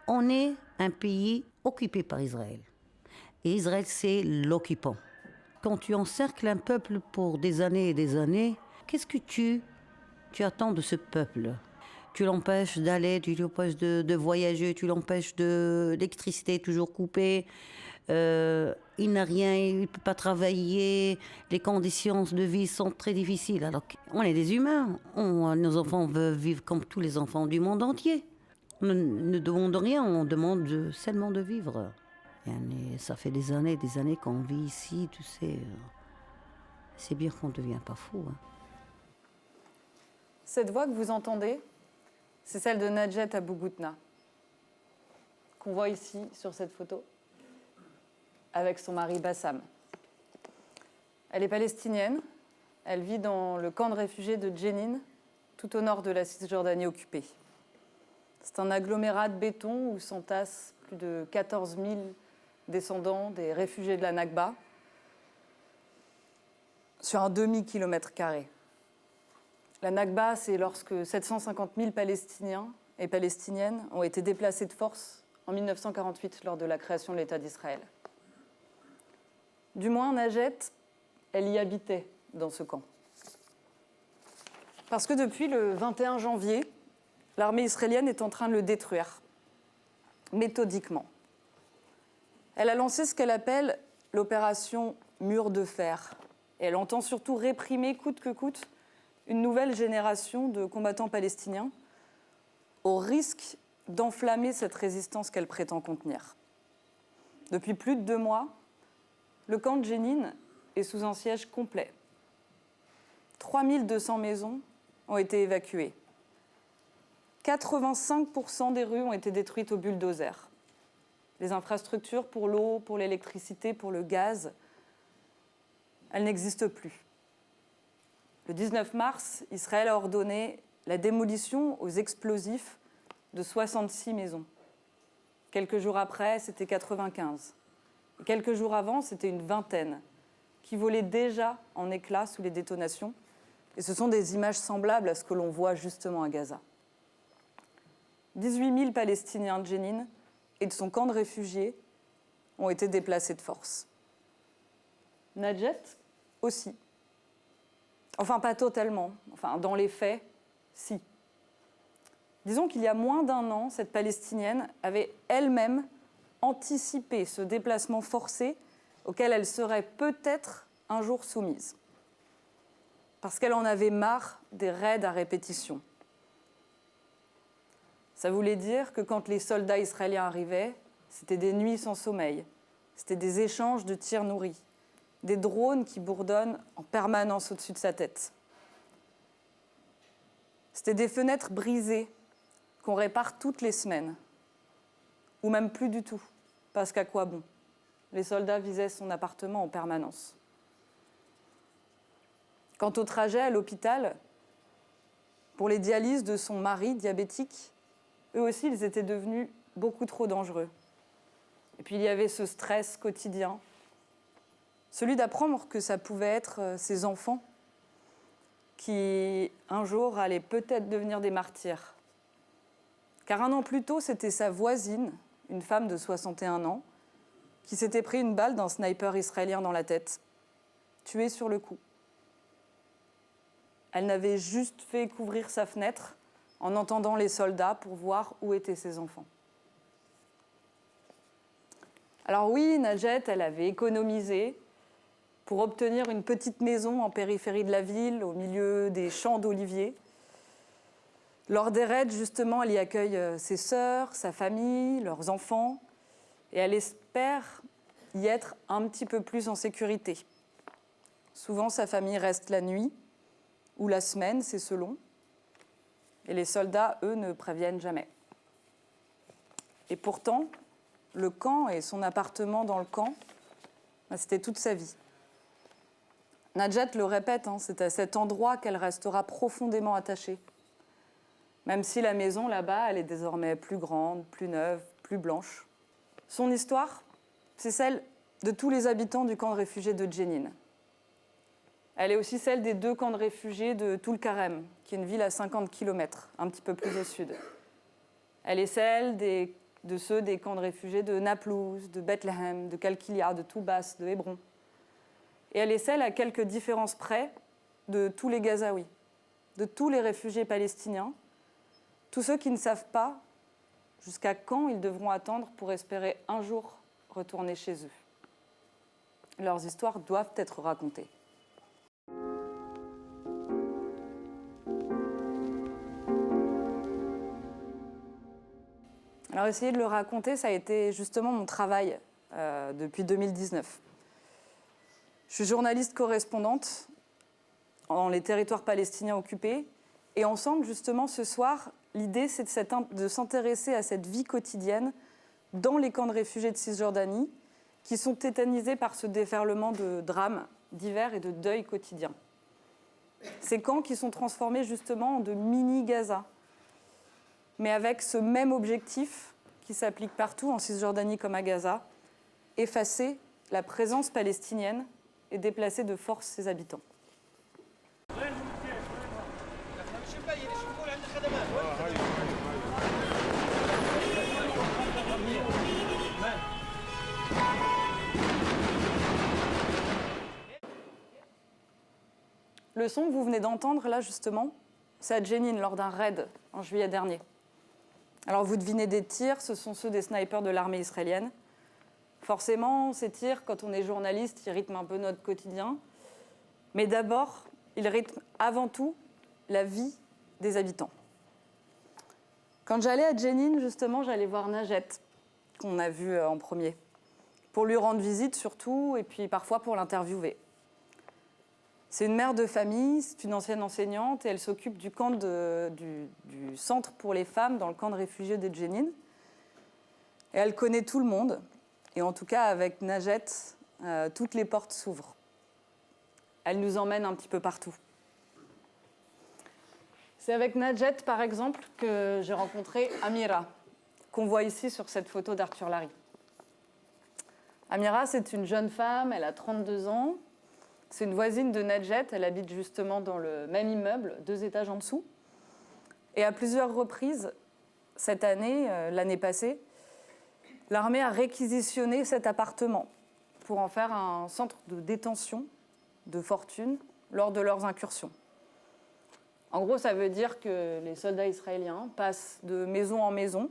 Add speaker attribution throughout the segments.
Speaker 1: On est un pays occupé par Israël. Et Israël, c'est l'occupant. Quand tu encercles un peuple pour des années et des années, qu'est-ce que tu attends de ce peuple? Tu l'empêches d'aller, tu l'empêches de voyager, tu l'empêches d'électricité toujours coupée. Il n'a rien, il ne peut pas travailler. Les conditions de vie sont très difficiles. Alors on est des humains. Nos enfants veulent vivre comme tous les enfants du monde entier. On ne demande rien, on demande seulement de vivre. Et ça fait des années qu'on vit ici, tu sais. C'est bien qu'on ne devient pas fou. Hein.
Speaker 2: Cette voix que vous entendez, c'est celle de Najet Abou-Goutna, qu'on voit ici sur cette photo, avec son mari Bassam. Elle est palestinienne, elle vit dans le camp de réfugiés de Jenin, tout au nord de la Cisjordanie occupée. C'est un agglomérat de béton où s'entassent plus de 14 000 descendants des réfugiés de la Nakba sur un demi-kilomètre carré. La Nakba, c'est lorsque 750 000 Palestiniens et Palestiniennes ont été déplacés de force en 1948 lors de la création de l'État d'Israël. Du moins, Najet, elle y habitait dans ce camp. Parce que depuis le 21 janvier, l'armée israélienne est en train de le détruire, méthodiquement. Elle a lancé ce qu'elle appelle l'opération Mur de fer. Et elle entend surtout réprimer coûte que coûte une nouvelle génération de combattants palestiniens au risque d'enflammer cette résistance qu'elle prétend contenir. Depuis plus de 2 mois, le camp de Jenin est sous un siège complet. 3200 maisons ont été évacuées. 85% des rues ont été détruites au bulldozer. Les infrastructures pour l'eau, pour l'électricité, pour le gaz, elles n'existent plus. Le 19 mars, Israël a ordonné la démolition aux explosifs de 66 maisons. Quelques jours après, c'était 95. Et quelques jours avant, c'était une vingtaine qui volaient déjà en éclats sous les détonations. Et ce sont des images semblables à ce que l'on voit justement à Gaza. 18 000 Palestiniens de Jenin et de son camp de réfugiés ont été déplacés de force. Najet aussi. Enfin, pas totalement. Enfin, dans les faits, si. Disons qu'il y a moins d'1 an, cette Palestinienne avait elle-même anticipé ce déplacement forcé auquel elle serait peut-être un jour soumise. Parce qu'elle en avait marre des raids à répétition. Ça voulait dire que quand les soldats israéliens arrivaient, c'était des nuits sans sommeil, c'était des échanges de tirs nourris, des drones qui bourdonnent en permanence au-dessus de sa tête. C'était des fenêtres brisées qu'on répare toutes les semaines, ou même plus du tout, parce qu'à quoi bon? Les soldats visaient son appartement en permanence. Quant au trajet à l'hôpital, pour les dialyses de son mari diabétique, eux aussi, ils étaient devenus beaucoup trop dangereux. Et puis il y avait ce stress quotidien, celui d'apprendre que ça pouvait être ses enfants qui, un jour, allaient peut-être devenir des martyrs. Car 1 an plus tôt, c'était sa voisine, une femme de 61 ans, qui s'était pris une balle d'un sniper israélien dans la tête, tuée sur le coup. Elle n'avait juste fait couvrir sa fenêtre en entendant les soldats pour voir où étaient ses enfants. Alors oui, Najet, elle avait économisé pour obtenir une petite maison en périphérie de la ville, au milieu des champs d'oliviers. Lors des raids, justement, elle y accueille ses sœurs, sa famille, leurs enfants, et elle espère y être un petit peu plus en sécurité. Souvent, sa famille reste la nuit ou la semaine, c'est selon. Et les soldats, eux, ne préviennent jamais. Et pourtant, le camp et son appartement dans le camp, c'était toute sa vie. Najet le répète, c'est à cet endroit qu'elle restera profondément attachée. Même si la maison là-bas, elle est désormais plus grande, plus neuve, plus blanche. Son histoire, c'est celle de tous les habitants du camp de réfugiés de Jenin. Elle est aussi celle des 2 camps de réfugiés de Toul-Karem, qui est une ville à 50 km, un petit peu plus au sud. Elle est celle des de ceux des camps de réfugiés de Naplouse, de Bethléem, de Kalkilia, de Toubas, de Hébron. Et elle est celle, à quelques différences près, de tous les Gazaouis, de tous les réfugiés palestiniens, tous ceux qui ne savent pas jusqu'à quand ils devront attendre pour espérer un jour retourner chez eux. Leurs histoires doivent être racontées. Alors essayer de le raconter, ça a été justement mon travail depuis 2019. Je suis journaliste correspondante dans les territoires palestiniens occupés. Et ensemble, justement, ce soir, l'idée, c'est de s'intéresser à cette vie quotidienne dans les camps de réfugiés de Cisjordanie, qui sont tétanisés par ce déferlement de drames divers et de deuil quotidien. Ces camps qui sont transformés justement en de mini-Gaza, mais avec ce même objectif qui s'applique partout en Cisjordanie comme à Gaza, effacer la présence palestinienne et déplacer de force ses habitants. Le son que vous venez d'entendre là justement, c'est à Jenin lors d'un raid en juillet dernier. Alors vous devinez des tirs, ce sont ceux des snipers de l'armée israélienne. Forcément, ces tirs, quand on est journaliste, ils rythment un peu notre quotidien. Mais d'abord, ils rythment avant tout la vie des habitants. Quand j'allais à Jenin, justement, j'allais voir Najet, qu'on a vu en premier, pour lui rendre visite surtout, et puis parfois pour l'interviewer. C'est une mère de famille, c'est une ancienne enseignante, et elle s'occupe du centre pour les femmes dans le camp de réfugiés de Jenin. Et elle connaît tout le monde, et en tout cas avec Najet, toutes les portes s'ouvrent. Elle nous emmène un petit peu partout. C'est avec Najet, par exemple, que j'ai rencontré Amira, qu'on voit ici sur cette photo d'Arthur Larry. Amira, c'est une jeune femme, elle a 32 ans. C'est une voisine de Najet, elle habite justement dans le même immeuble, 2 étages en dessous. Et à plusieurs reprises, cette année, l'année passée, l'armée a réquisitionné cet appartement pour en faire un centre de détention de fortune lors de leurs incursions. En gros, ça veut dire que les soldats israéliens passent de maison en maison,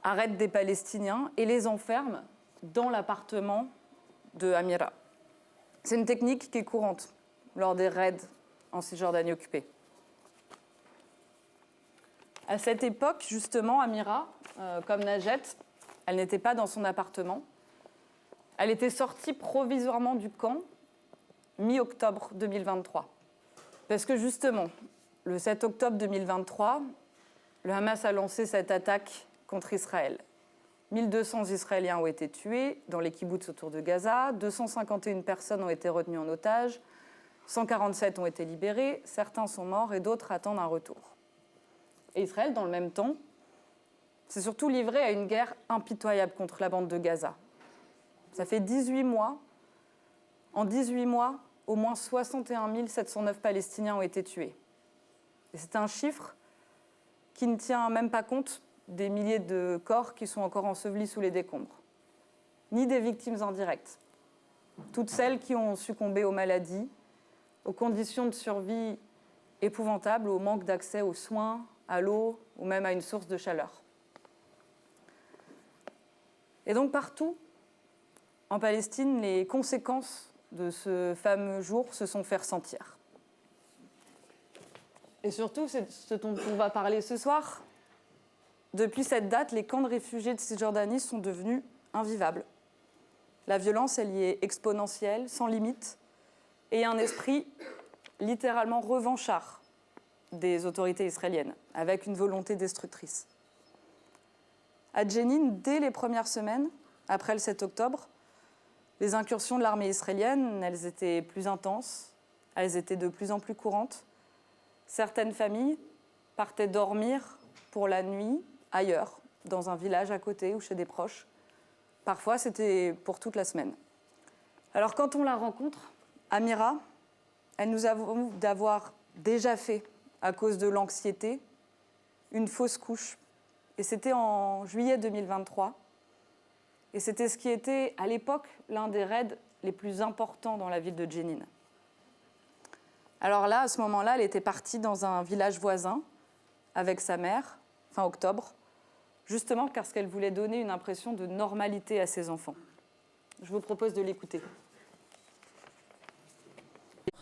Speaker 2: arrêtent des Palestiniens et les enferment dans l'appartement de Amira. C'est une technique qui est courante lors des raids en Cisjordanie occupée. À cette époque, justement, Amira, comme Najet, elle n'était pas dans son appartement. Elle était sortie provisoirement du camp mi-octobre 2023. Parce que justement, le 7 octobre 2023, le Hamas a lancé cette attaque contre Israël. 1200 Israéliens ont été tués dans les kibboutz autour de Gaza, 251 personnes ont été retenues en otage, 147 ont été libérés, certains sont morts et d'autres attendent un retour. Et Israël, dans le même temps, s'est surtout livré à une guerre impitoyable contre la bande de Gaza. Ça fait 18 mois. En 18 mois, au moins 61 709 Palestiniens ont été tués. Et c'est un chiffre qui ne tient même pas compte des milliers de corps qui sont encore ensevelis sous les décombres, ni des victimes indirectes. Toutes celles qui ont succombé aux maladies, aux conditions de survie épouvantables, au manque d'accès aux soins, à l'eau ou même à une source de chaleur. Et donc partout, en Palestine, les conséquences de ce fameux jour se sont fait ressentir. Et surtout, c'est ce dont on va parler ce soir. Depuis cette date, les camps de réfugiés de Cisjordanie sont devenus invivables. La violence, elle y est exponentielle, sans limite, et il y a un esprit littéralement revanchard des autorités israéliennes, avec une volonté destructrice. À Jenin, dès les premières semaines, après le 7 octobre, les incursions de l'armée israélienne, elles étaient plus intenses, elles étaient de plus en plus courantes. Certaines familles partaient dormir pour la nuit ailleurs, dans un village à côté ou chez des proches. Parfois, c'était pour toute la semaine. Alors, quand on la rencontre, Amira, elle nous avoue d'avoir déjà fait, à cause de l'anxiété, une fausse couche et c'était en juillet 2023. Et c'était ce qui était, à l'époque, l'un des raids les plus importants dans la ville de Jenin. Alors là, à ce moment-là, elle était partie dans un village voisin avec sa mère, fin octobre, justement parce qu'elle voulait donner une impression de normalité à ses enfants. Je vous propose de l'écouter.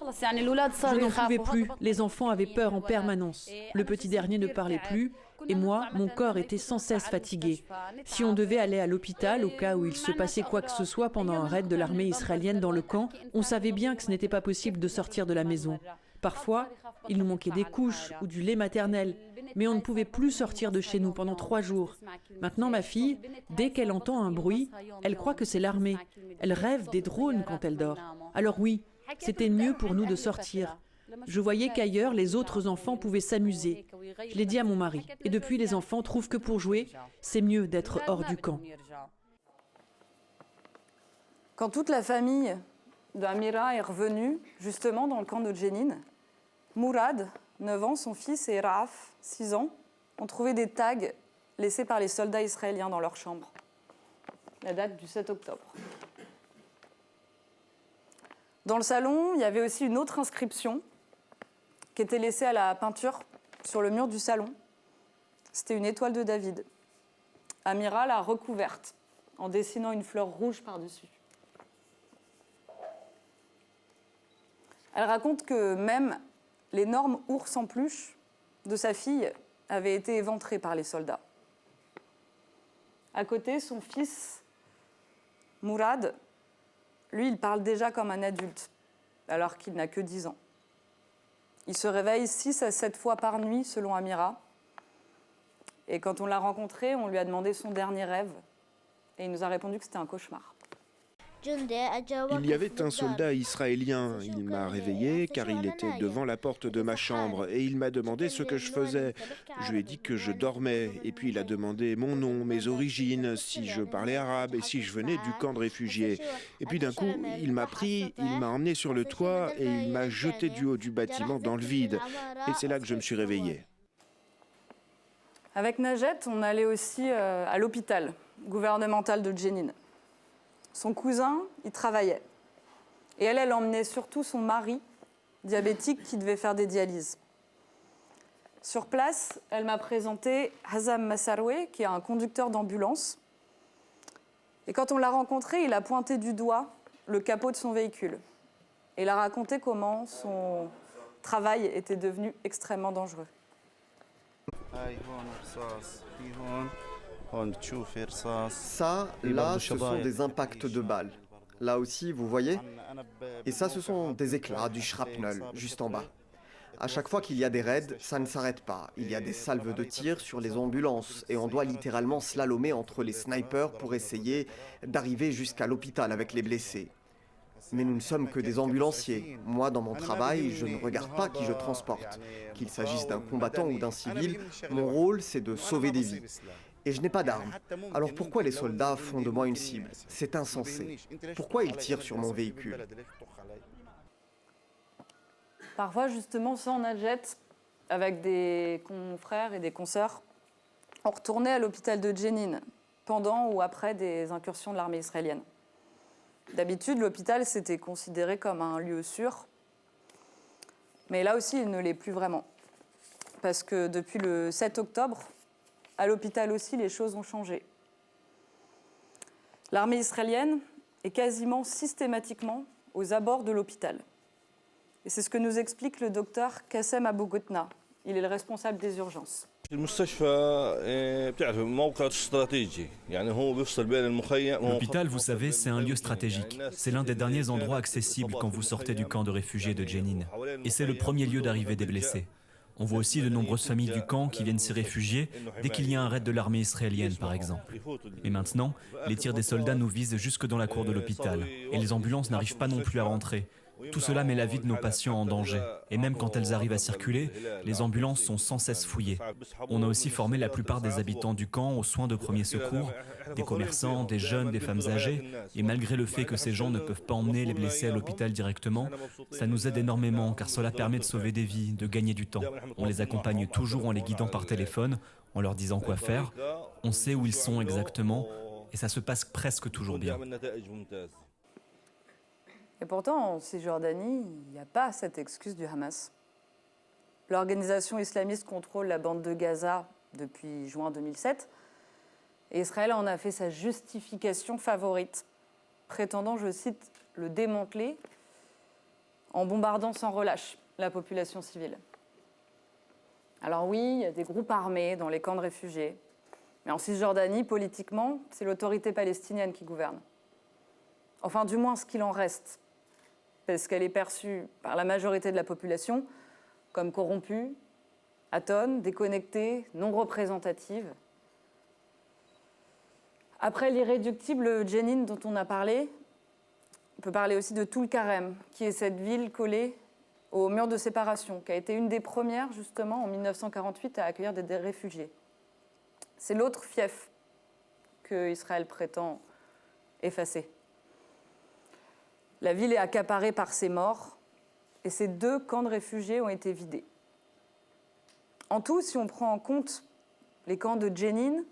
Speaker 3: Je n'en pouvais plus. Les enfants avaient peur en permanence. Le petit dernier ne parlait plus. Et moi, mon corps était sans cesse fatigué. Si on devait aller à l'hôpital au cas où il se passait quoi que ce soit pendant un raid de l'armée israélienne dans le camp, on savait bien que ce n'était pas possible de sortir de la maison. Parfois, il nous manquait des couches ou du lait maternel, mais on ne pouvait plus sortir de chez nous pendant 3 jours. Maintenant, ma fille, dès qu'elle entend un bruit, elle croit que c'est l'armée. Elle rêve des drones quand elle dort. Alors oui, c'était mieux pour nous de sortir. Je voyais qu'ailleurs, les autres enfants pouvaient s'amuser. Je l'ai dit à mon mari. Et depuis, les enfants trouvent que pour jouer, c'est mieux d'être hors du camp.
Speaker 2: Quand toute la famille d'Amira est revenue, justement dans le camp de Jenin, Mourad, 9 ans, son fils, et Raaf, 6 ans, ont trouvé des tags laissés par les soldats israéliens dans leur chambre. La date du 7 octobre. Dans le salon, il y avait aussi une autre inscription qui était laissée à la peinture sur le mur du salon. C'était une étoile de David. Amira l'a recouverte en dessinant une fleur rouge par-dessus. Elle raconte que même l'énorme ours en peluche de sa fille avait été éventré par les soldats. À côté, son fils, Mourad, lui, il parle déjà comme un adulte, alors qu'il n'a que 10 ans. Il se réveille 6 à 7 fois par nuit, selon Amira. Et quand on l'a rencontré, on lui a demandé son dernier rêve. Et il nous a répondu que c'était un cauchemar.
Speaker 4: Il y avait un soldat israélien. Il m'a réveillé car il était devant la porte de ma chambre et il m'a demandé ce que je faisais. Je lui ai dit que je dormais et puis il a demandé mon nom, mes origines, si je parlais arabe et si je venais du camp de réfugiés. Et puis d'un coup, il m'a pris, il m'a emmené sur le toit et il m'a jeté du haut du bâtiment dans le vide. Et c'est là que je me suis réveillé.
Speaker 2: Avec Najet, on allait aussi à l'hôpital gouvernemental de Jenin. Son cousin, il travaillait. Et elle emmenait surtout son mari, diabétique, qui devait faire des dialyses. Sur place, elle m'a présenté Hazam Massaroué, qui est un conducteur d'ambulance. Et quand on l'a rencontré, il a pointé du doigt le capot de son véhicule. Et il a raconté comment son travail était devenu extrêmement dangereux.
Speaker 5: Ça, là, ce sont des impacts de balles. Là aussi, vous voyez? Et ça, ce sont des éclats, du shrapnel, juste en bas. À chaque fois qu'il y a des raids, ça ne s'arrête pas. Il y a des salves de tir sur les ambulances et on doit littéralement slalomer entre les snipers pour essayer d'arriver jusqu'à l'hôpital avec les blessés. Mais nous ne sommes que des ambulanciers. Moi, dans mon travail, je ne regarde pas qui je transporte. Qu'il s'agisse d'un combattant ou d'un civil, mon rôle, c'est de sauver des vies. Et je n'ai pas d'armes. Alors pourquoi les soldats font de moi une cible? C'est insensé. Pourquoi ils tirent sur mon véhicule?
Speaker 2: Parfois, justement, sans Najet, avec des confrères et des consoeurs, on retournait à l'hôpital de Jenin, pendant ou après des incursions de l'armée israélienne. D'habitude, l'hôpital, c'était considéré comme un lieu sûr. Mais là aussi, il ne l'est plus vraiment. Parce que depuis le 7 octobre, à l'hôpital aussi, les choses ont changé. L'armée israélienne est quasiment systématiquement aux abords de l'hôpital. Et c'est ce que nous explique le docteur Kassem Abou Gotna. Il est le responsable des urgences.
Speaker 6: L'hôpital, vous savez, c'est un lieu stratégique. C'est l'un des derniers endroits accessibles quand vous sortez du camp de réfugiés de Jenin. Et c'est le premier lieu d'arrivée des blessés. On voit aussi de nombreuses familles du camp qui viennent s'y réfugier dès qu'il y a un raid de l'armée israélienne, par exemple. Mais maintenant, les tirs des soldats nous visent jusque dans la cour de l'hôpital. Et les ambulances n'arrivent pas non plus à rentrer. Tout cela met la vie de nos patients en danger. Et même quand elles arrivent à circuler, les ambulances sont sans cesse fouillées. On a aussi formé la plupart des habitants du camp aux soins de premier secours, des commerçants, des jeunes, des femmes âgées. Et malgré le fait que ces gens ne peuvent pas emmener les blessés à l'hôpital directement, ça nous aide énormément car cela permet de sauver des vies, de gagner du temps. On les accompagne toujours en les guidant par téléphone. en leur disant quoi faire. On sait où ils sont exactement et ça se passe presque toujours bien.
Speaker 2: Et pourtant, en Cisjordanie, il n'y a pas cette excuse du Hamas. L'organisation islamiste contrôle la bande de Gaza depuis juin 2007 et Israël en a fait sa justification favorite, prétendant, je cite, le démanteler en bombardant sans relâche la population civile. Alors oui, il y a des groupes armés dans les camps de réfugiés, mais en Cisjordanie, politiquement, c'est l'autorité palestinienne qui gouverne. Enfin, du moins ce qu'il en reste, parce qu'elle est perçue par la majorité de la population comme corrompue, atone, déconnectée, non représentative. Après l'irréductible Jenin dont on a parlé, on peut parler aussi de Tulkarem, qui est cette ville collée au mur de séparation, qui a été une des premières, justement, en 1948, à accueillir des réfugiés. C'est l'autre fief que Israël prétend effacer. La ville est accaparée par ces morts et ces 2 camps de réfugiés ont été vidés. En tout, si on prend en compte les camps de Jenin,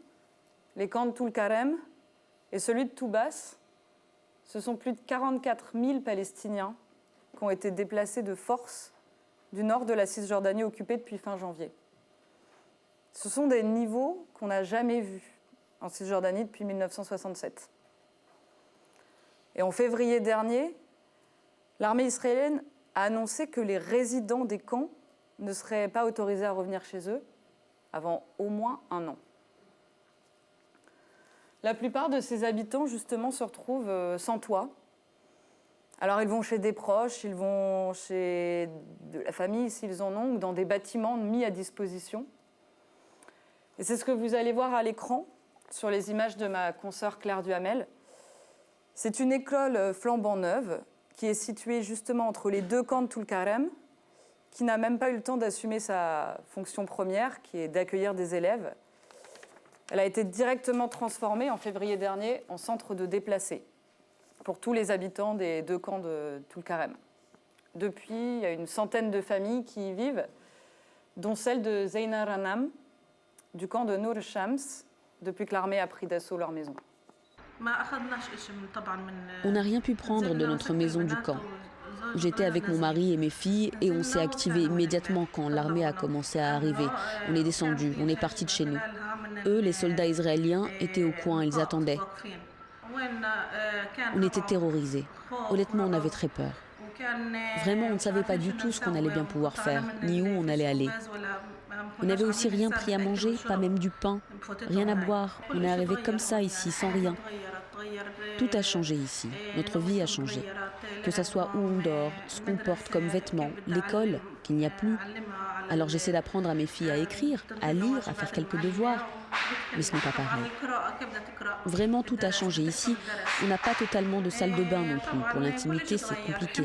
Speaker 2: les camps de Tulkarem et celui de Toubas, ce sont plus de 44 000 Palestiniens qui ont été déplacés de force du nord de la Cisjordanie occupée depuis fin janvier. Ce sont des niveaux qu'on n'a jamais vus en Cisjordanie depuis 1967. Et en février dernier, l'armée israélienne a annoncé que les résidents des camps ne seraient pas autorisés à revenir chez eux avant au moins 1 an. La plupart de ces habitants, justement, se retrouvent sans toit. Alors, ils vont chez des proches, ils vont chez de la famille, s'ils en ont, ou dans des bâtiments mis à disposition. Et c'est ce que vous allez voir à l'écran, sur les images de ma consoeur Claire Duhamel. C'est une école flambant neuve, qui est située justement entre les 2 camps de Tulkarem, qui n'a même pas eu le temps d'assumer sa fonction première, qui est d'accueillir des élèves. Elle a été directement transformée en février dernier en centre de déplacés pour tous les habitants des 2 camps de Tulkarem. Depuis, il y a une centaine de familles qui y vivent, dont celle de Zeyna Ranam, du camp de Nour Shams, depuis que l'armée a pris d'assaut leur maison.
Speaker 7: On n'a rien pu prendre de notre maison du camp. J'étais avec mon mari et mes filles et on s'est activé immédiatement quand l'armée a commencé à arriver. On est descendu, on est parti de chez nous. Eux, les soldats israéliens, étaient au coin, ils attendaient. On était terrorisés. Honnêtement, on avait très peur. Vraiment, on ne savait pas du tout ce qu'on allait bien pouvoir faire, ni où on allait aller. On n'avait aussi rien pris à manger, pas même du pain, rien à boire. On est arrivé comme ça ici, sans rien. Tout a changé ici, notre vie a changé. Que ce soit où on dort, ce qu'on porte comme vêtements, l'école, qu'il n'y a plus. Alors j'essaie d'apprendre à mes filles à écrire, à lire, à faire quelques devoirs. Mais ce n'est pas pareil. Vraiment, tout a changé ici. On n'a pas totalement de salle de bain non plus. Pour l'intimité, c'est compliqué.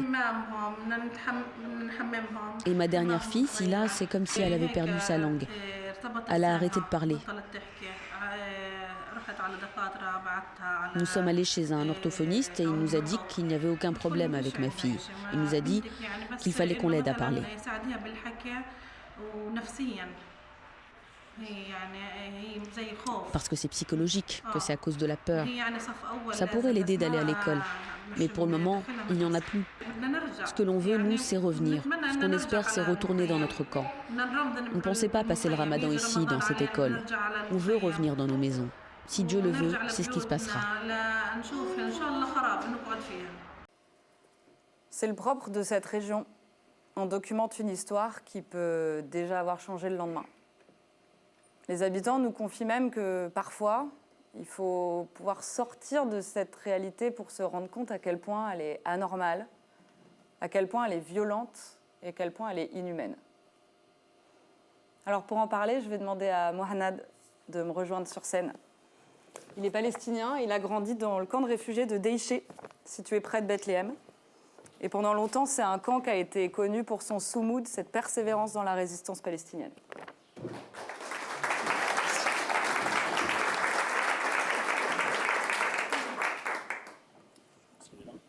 Speaker 7: Et ma dernière fille, Sila, c'est comme si elle avait perdu sa langue. Elle a arrêté de parler. Nous sommes allés chez un orthophoniste et il nous a dit qu'il n'y avait aucun problème avec ma fille. Il nous a dit qu'il fallait qu'on l'aide à parler. Parce que c'est psychologique, que c'est à cause de la peur. Ça pourrait l'aider d'aller à l'école. Mais pour le moment, il n'y en a plus. Ce que l'on veut, nous, c'est revenir. Ce qu'on espère, c'est retourner dans notre camp. On ne pensait pas passer le ramadan ici, dans cette école. On veut revenir dans nos maisons. Si Dieu le veut, c'est ce qui se passera.
Speaker 2: C'est le propre de cette région. On documente une histoire qui peut déjà avoir changé le lendemain. Les habitants nous confient même que parfois, il faut pouvoir sortir de cette réalité pour se rendre compte à quel point elle est anormale, à quel point elle est violente et à quel point elle est inhumaine. Alors pour en parler, je vais demander à Mohanad de me rejoindre sur scène. Il est palestinien, il a grandi dans le camp de réfugiés de Deïché, situé près de Bethléem. Et pendant longtemps, c'est un camp qui a été connu pour son soumoud, cette persévérance dans la résistance palestinienne.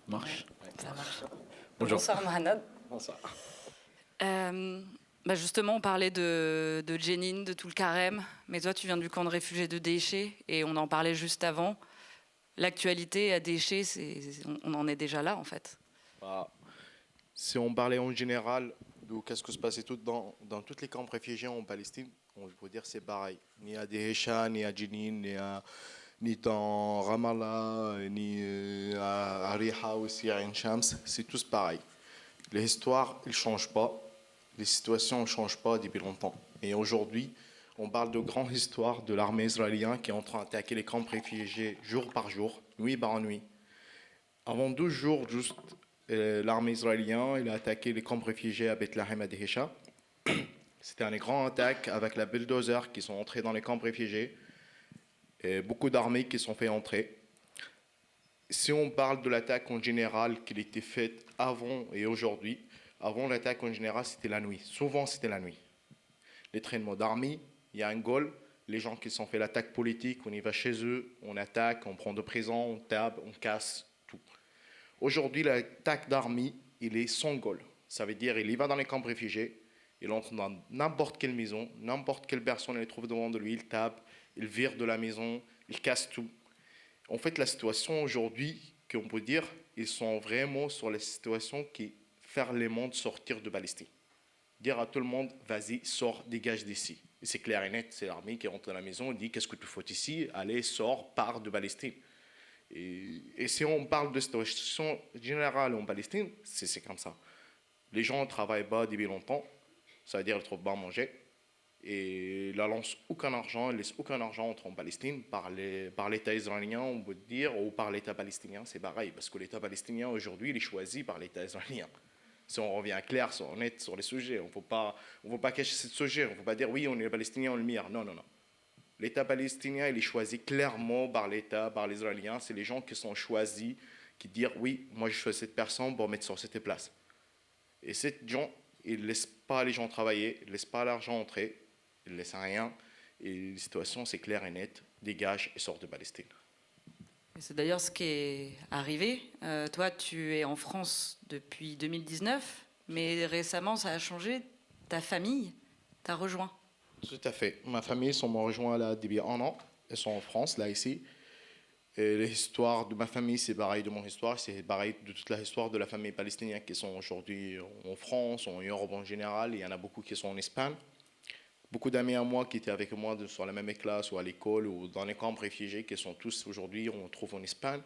Speaker 8: Marche.
Speaker 2: Ça marche. Bonjour. Bonsoir Mohanad.
Speaker 8: Bonsoir.
Speaker 2: Justement, on parlait de Jenin, de tout le carême, mais toi, tu viens du camp de réfugiés de Déché, et on en parlait juste avant. L'actualité à Déché, on en est déjà là, en fait.
Speaker 8: Si on parlait en général de qu'est-ce que se passait dans tous les camps réfugiés en Palestine, on peut dire c'est pareil. Ni à Déhécha, ni à Jenin, ni dans Ramallah, ni à Riha aussi, à Ain Shams, c'est tous pareil. Les histoires, elles ne changent pas. Les situations ne changent pas depuis longtemps. Et aujourd'hui, on parle de grandes histoires de l'armée israélienne qui est en train d'attaquer les camps réfugiés jour par jour, nuit par nuit. Avant 12 jours, juste, l'armée israélienne a attaqué les camps réfugiés à Bethléem à Déhécha. C'était une grande attaque avec la bulldozer qui sont entrés dans les camps réfugiés. Et beaucoup d'armées qui sont fait entrer. Si on parle de l'attaque en général qui était faite avant et aujourd'hui, avant l'attaque en général, c'était la nuit. Souvent, c'était la nuit. Les traînements d'armée, il y a un goal. Les gens qui sont fait l'attaque politique, on y va chez eux, on attaque, on prend de présents, on tape, on casse, tout. Aujourd'hui, l'attaque d'armée, il est sans goal. Ça veut dire qu'il y va dans les camps réfugiés, il entre dans n'importe quelle maison, n'importe quelle personne il trouve devant de lui, il tape, il vire de la maison, il casse tout. En fait, la situation aujourd'hui, qu'on peut dire, ils sont vraiment sur la situation qui faire les mondes sortir de Palestine. Dire à tout le monde, vas-y, sors, dégage d'ici. Et c'est clair et net, c'est l'armée qui rentre dans la maison et dit, qu'est-ce que tu fais ici? Allez, sors, pars de Palestine. Et si on parle de situation générale en Palestine, c'est comme ça. Les gens ne travaillent pas depuis longtemps, ça veut dire qu'ils ne trouvent pas à manger. Et ils ne lancent aucun argent, ils ne laissent aucun argent entrer en Palestine par l'État israélien, on peut dire, ou par l'État palestinien, c'est pareil, parce que l'État palestinien aujourd'hui, il est choisi par l'État israélien. Si on revient clair, si on est sur les sujets, on ne faut pas cacher ce sujet, on ne faut pas dire oui, on est les Palestiniens, on le mire. Non, non, non. L'État palestinien, il est choisi clairement par l'État, par les Israéliens. C'est les gens qui sont choisis, qui disent oui, moi je choisis cette personne pour mettre sur cette place. Et ces gens, ils ne laissent pas les gens travailler, ils ne laissent pas l'argent entrer, ils ne laissent rien. Et la situation, c'est clair et net, dégage et sort de Palestine.
Speaker 2: C'est d'ailleurs ce qui est arrivé. Toi, tu es en France depuis 2019, mais récemment, ça a changé. Ta famille t'a rejoint.
Speaker 8: Tout à fait. Ma famille m'ont rejoint là depuis 1 an. Ils sont en France, là, ici. Et l'histoire de ma famille, c'est pareil de mon histoire. C'est pareil de toute l'histoire de la famille palestinienne qui sont aujourd'hui en France, en Europe en général. Il y en a beaucoup qui sont en Espagne. Beaucoup d'amis à moi qui étaient avec moi sur la même classe ou à l'école ou dans les camps réfugiés qui sont tous aujourd'hui, on trouve en Espagne.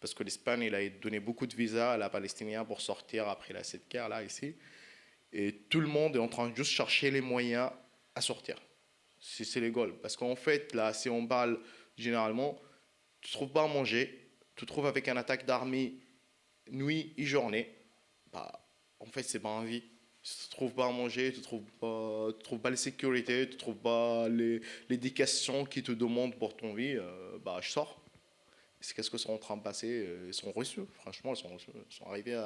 Speaker 8: Parce que l'Espagne, il a donné beaucoup de visas à la Palestinienne pour sortir après cette guerre là ici. Et tout le monde est en train de juste chercher les moyens à sortir. C'est les goals. Parce qu'en fait, là, si on parle généralement, tu ne trouves pas à manger, tu te trouves avec une attaque d'armée nuit et journée. En fait, c'est pas envie. Tu ne trouves pas à manger, tu ne trouves pas les sécurités, tu ne trouves pas l'éducation qu'ils te demandent pour ton vie, je sors. Qu'est-ce que sont en train de passer? Ils sont reçus, franchement, ils sont arrivés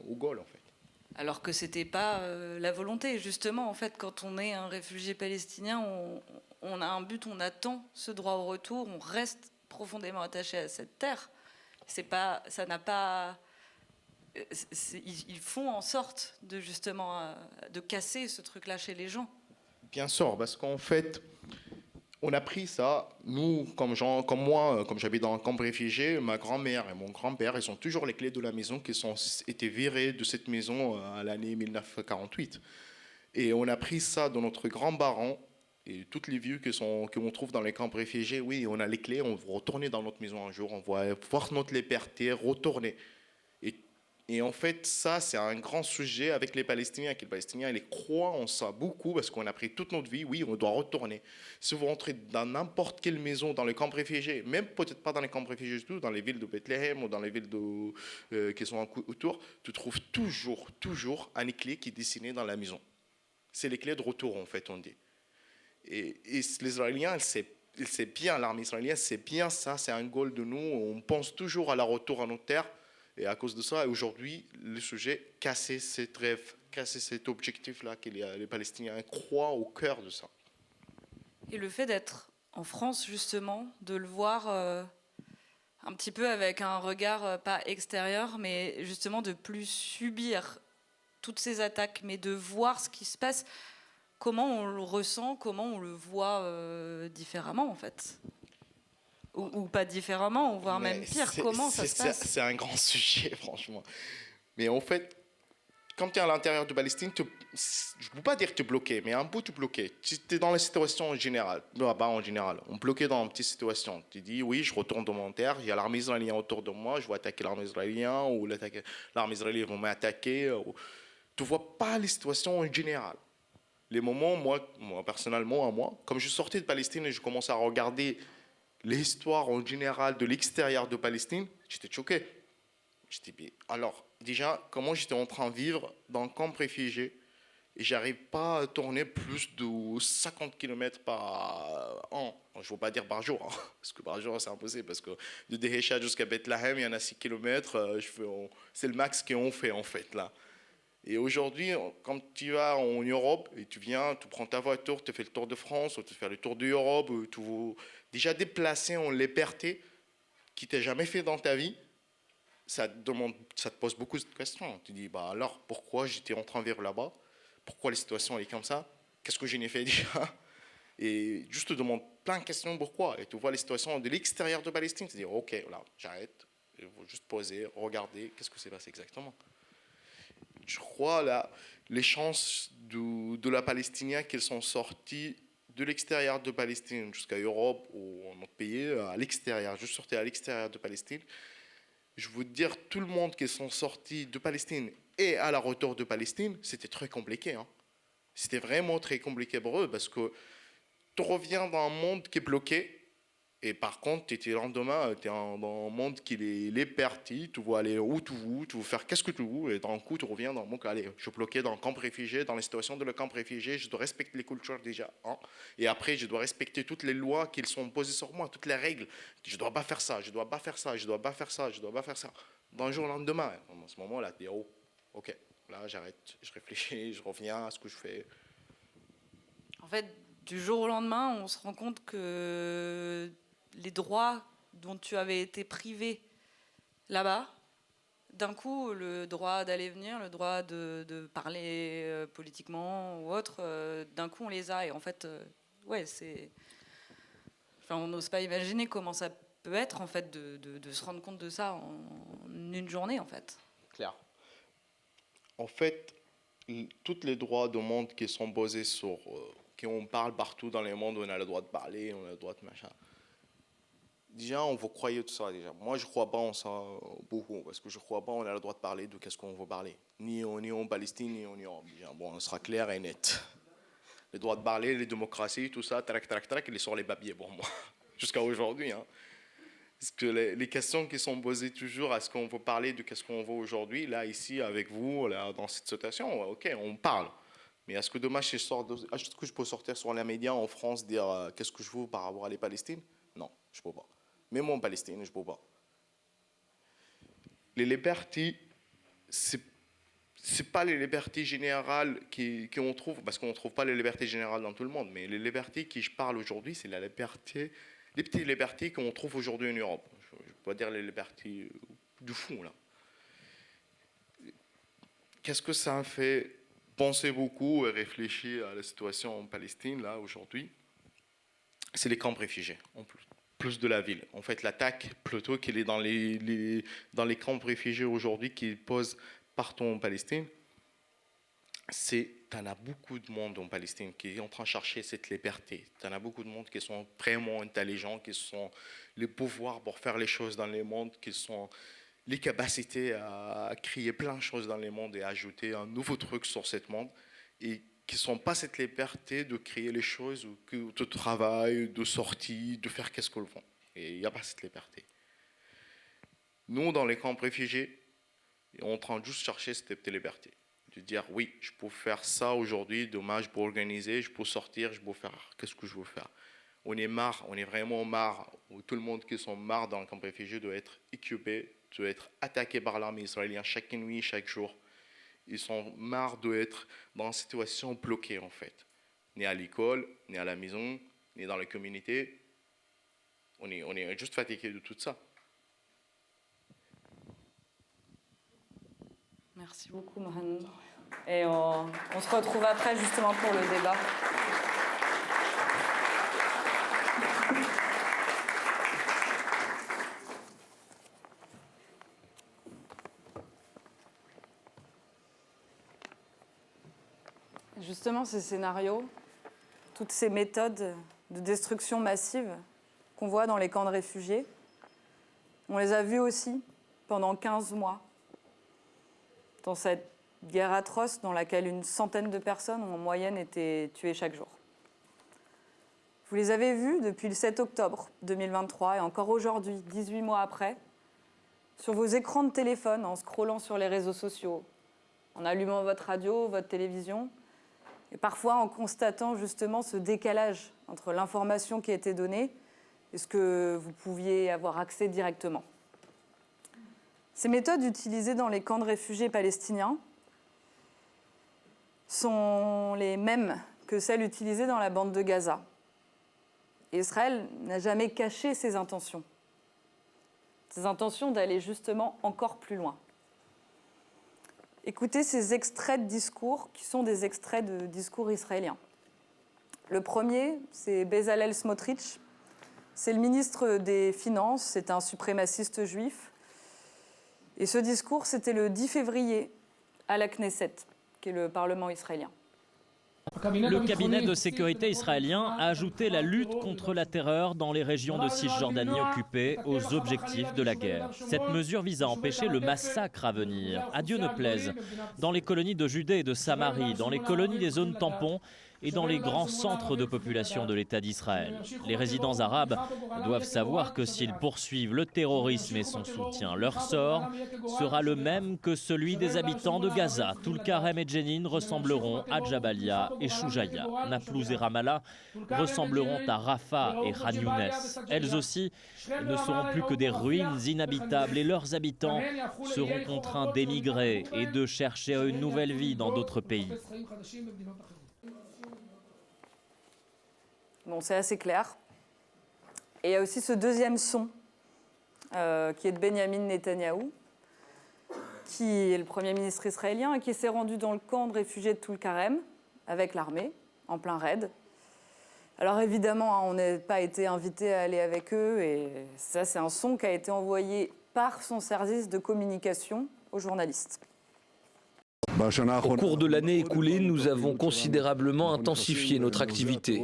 Speaker 8: au goal, en fait.
Speaker 2: Alors que ce n'était pas la volonté. Justement, en fait, quand on est un réfugié palestinien, on a un but, on attend ce droit au retour, on reste profondément attaché à cette terre. Ça n'a pas... Ils font en sorte de justement de casser ce truc-là chez les gens.
Speaker 8: Bien sûr, parce qu'en fait, on a pris ça. Nous, comme moi, comme j'habite dans un camp réfugié, ma grand-mère et mon grand-père, ils ont toujours les clés de la maison qui ont été virées de cette maison à l'année 1948. Et on a pris ça dans notre grand baron. Et toutes les vieux qu'on trouve dans les camps réfugiés, oui, on a les clés, on va retourner dans notre maison un jour, on va voir notre liberté, retourner. Et en fait, ça, c'est un grand sujet avec les Palestiniens. Les Palestiniens, ils croient en ça beaucoup parce qu'on a pris toute notre vie. Oui, on doit retourner. Si vous rentrez dans n'importe quelle maison, dans les camps réfugiés, même peut-être pas dans les camps réfugiés du tout, dans les villes de Bethléem ou dans les villes qui sont autour, tu trouves toujours un clé qui est dessiné dans la maison. C'est les clés de retour, en fait, on dit. Et les Israéliens, ils savent bien, l'armée israélienne, c'est bien ça, c'est un goal de nous. On pense toujours à la retour à nos terres. Et à cause de ça, aujourd'hui, le sujet, casser cette rêve, casser cet objectif-là que les Palestiniens croient au cœur de ça.
Speaker 2: Et le fait d'être en France, justement, de le voir un petit peu avec un regard pas extérieur, mais justement de plus subir toutes ces attaques, mais de voir ce qui se passe. comment on le ressent, comment on le voit différemment en fait. Ou pas différemment, voire même pire, comment ça se passe?
Speaker 8: C'est un grand sujet, franchement. Mais en fait, quand tu es à l'intérieur de Palestine, je ne peux pas dire que tu es bloqué, mais un bout tu es bloqué. Tu es dans la situation générale, pas en général, on est bloqué dans une petite situation. Tu dis, oui, je retourne dans mon terre, il y a l'armée israélienne autour de moi, je vais attaquer l'armée israélienne, ou l'armée israélienne va m'attaquer. Tu ne vois pas les situations en général. Les moments, moi personnellement, comme je sortais de Palestine et je commençais à regarder l'histoire en général de l'extérieur de Palestine, j'étais choqué. J'étais dit, alors, déjà, comment j'étais en train de vivre dans un camp réfugié et j'arrive pas à tourner plus de 50 km par an. Je ne veux pas dire par jour, hein, parce que par jour, c'est impossible, parce que de Dehesha jusqu'à Bethléem, il y en a 6 km, c'est le max qu'on fait, en fait, là. Et aujourd'hui, quand tu vas en Europe et tu viens, tu prends ta voiture, tu fais le tour de France, ou tu fais le tour d'Europe, tu vas déjà déplacer en liberté qui t'as jamais fait dans ta vie, ça te pose beaucoup de questions. Tu dis, bah alors, pourquoi j'étais en train de vivre là-bas? Pourquoi la situation est comme ça? Qu'est-ce que je n'ai fait déjà? Et juste te demandes plein de questions, pourquoi? Et tu vois les situations de l'extérieur de Palestine, tu dis, ok, là, j'arrête, il faut juste poser, regarder, qu'est-ce que s'est passé exactement? Je crois là, les chances de la Palestinienne qu'elles sont sorties de l'extérieur de Palestine jusqu'à Europe ou en autre pays, à l'extérieur, juste sorties à l'extérieur de Palestine. Je veux dire, tout le monde qui sont sortis de Palestine et à la retour de Palestine, c'était très compliqué. Hein. C'était vraiment très compliqué pour eux parce que tu reviens dans un monde qui est bloqué. Et par contre, tu étais lendemain, tu es dans un monde qui est parti, tu veux aller où tu veux faire qu'est-ce que tu veux, et d'un coup, tu reviens dans le monde, allez, je suis bloqué dans le camp réfugié, dans les situations de le camp réfugié, je dois respecter les cultures déjà, hein, et après, je dois respecter toutes les lois qui sont posées sur moi, toutes les règles, je dois pas faire ça, je dois pas faire ça, je dois pas faire ça, je dois pas faire ça. D'un jour au lendemain, en ce moment-là, tu dis, oh, ok, là, j'arrête, je réfléchis, je reviens à ce que je fais.
Speaker 2: En fait, du jour au lendemain, on se rend compte que les droits dont tu avais été privé là-bas, d'un coup, le droit d'aller venir, le droit de parler politiquement ou autre, d'un coup, on les a. Et en fait, ouais, c'est... Enfin, on n'ose pas imaginer comment ça peut être, en fait, de se rendre compte de ça en une journée, en fait.
Speaker 8: Clair. En fait, tous les droits du monde qui sont basés sur... qu'on parle partout dans le monde, on a le droit de parler, on a le droit de machin. Déjà, on vous croyez tout ça déjà. Moi, je ne crois pas en ça beaucoup, parce que je ne crois pas qu'on a le droit de parler de qu'est-ce qu'on veut parler. Ni en Palestine, ni en Europe. Déjà. Bon, on sera clair et net. Le droit de parler, les démocraties, tout ça, il est sur les papiers pour moi, jusqu'à aujourd'hui. Hein. Parce que les questions qui sont posées toujours, est-ce qu'on veut parler de qu'est-ce qu'on veut aujourd'hui, là, ici, avec vous, là, dans cette situation, ok, on parle. Mais est-ce que demain, est-ce que je peux sortir sur les médias en France, dire qu'est-ce que je veux par rapport à les Palestines? Non, je ne peux pas. Même en Palestine, je ne peux pas. Les libertés, c'est pas les libertés générales qu'on trouve, parce qu'on ne trouve pas les libertés générales dans tout le monde, mais les libertés qui je parle aujourd'hui, c'est les petites libertés qu'on trouve aujourd'hui en Europe. Je ne peux pas dire les libertés du fond, là. Qu'est-ce que ça fait penser beaucoup et réfléchir à la situation en Palestine, là, aujourd'hui? C'est les camps de réfugiés, en plus de la ville. En fait, l'attaque, plutôt qu'elle est dans les camps de réfugiés aujourd'hui qui posent partout en Palestine, t'en as beaucoup de monde en Palestine qui est en train de chercher cette liberté. T'en as beaucoup de monde qui sont vraiment intelligents, qui sont les pouvoirs pour faire les choses dans le monde, qui sont les capacités à créer plein de choses dans le monde et à ajouter un nouveau truc sur ce monde, et qui ne sont pas cette liberté de créer les choses, ou de travail, de sortie, de faire qu'est-ce qu'on veut. Et il n'y a pas cette liberté. Nous, dans les camps réfugiés, on est en train de juste chercher cette liberté. De dire, oui, je peux faire ça aujourd'hui, demain, je peux organiser, je peux sortir, je peux faire qu'est-ce que je veux faire. On est marre, on est vraiment marre, tout le monde qui sont marre dans les camps réfugiés doit être équipé, doit être attaqué par l'armée israélienne chaque nuit, chaque jour. Ils sont marre d'être dans une situation bloquée, en fait. Ni à l'école, ni à la maison, ni dans la communauté. On est juste fatigué de tout ça.
Speaker 2: Merci beaucoup, Mohamed. Et on se retrouve après justement pour le débat. Justement, ces scénarios, toutes ces méthodes de destruction massive qu'on voit dans les camps de réfugiés, on les a vues aussi pendant 15 mois, dans cette guerre atroce dans laquelle une centaine de personnes ont en moyenne été tuées chaque jour. Vous les avez vues depuis le 7 octobre 2023 et encore aujourd'hui, 18 mois après, sur vos écrans de téléphone, en scrollant sur les réseaux sociaux, en allumant votre radio, votre télévision, et parfois en constatant justement ce décalage entre l'information qui a été donnée et ce que vous pouviez avoir accès directement. Ces méthodes utilisées dans les camps de réfugiés palestiniens sont les mêmes que celles utilisées dans la bande de Gaza. Et Israël n'a jamais caché ses intentions d'aller justement encore plus loin. Écoutez ces extraits de discours qui sont des extraits de discours israéliens. Le premier, c'est Bezalel Smotrich. C'est le ministre des Finances, c'est un suprémaciste juif. Et ce discours, c'était le 10 février à la Knesset, qui est le Parlement israélien.
Speaker 9: Le cabinet de sécurité israélien a ajouté la lutte contre la terreur dans les régions de Cisjordanie occupées aux objectifs de la guerre. Cette mesure vise à empêcher le massacre à venir, à Dieu ne plaise, dans les colonies de Judée et de Samarie, dans les colonies des zones tampons et dans les grands centres de population de l'État d'Israël. Les résidents arabes doivent savoir que s'ils poursuivent le terrorisme et son soutien, leur sort sera le même que celui des habitants de Gaza. Toul-Karem et Jenin ressembleront à Jabalia et Choujaïa. Naplouse et Ramallah ressembleront à Rafah et Khan Younes. Elles aussi ne seront plus que des ruines inhabitables et leurs habitants seront contraints d'émigrer et de chercher une nouvelle vie dans d'autres pays.
Speaker 2: Bon, c'est assez clair. Et il y a aussi ce deuxième son, qui est de Benyamin Netanyahou, qui est le Premier ministre israélien et qui s'est rendu dans le camp de réfugiés de Toul-Karem avec l'armée, en plein raid. Alors évidemment, on n'a pas été invité à aller avec eux, et ça, c'est un son qui a été envoyé par son service de communication aux journalistes.
Speaker 10: Au cours de l'année écoulée, nous avons considérablement intensifié notre activité.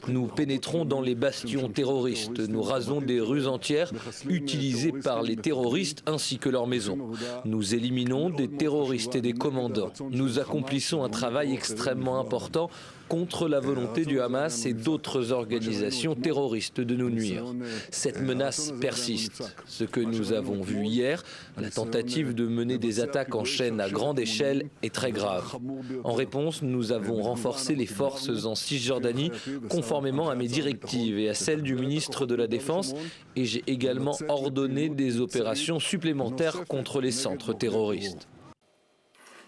Speaker 10: Nous pénétrons dans les bastions terroristes, nous rasons des rues entières utilisées par les terroristes ainsi que leurs maisons. Nous éliminons des terroristes et des commandants. Nous accomplissons un travail extrêmement important contre la volonté du Hamas et d'autres organisations terroristes de nous nuire. Cette menace persiste. Ce que nous avons vu hier, la tentative de mener des attaques en chaîne à grande échelle, est très grave. En réponse, nous avons renforcé les forces en Cisjordanie conformément à mes directives et à celles du ministre de la Défense, et j'ai également ordonné des opérations supplémentaires contre les centres terroristes.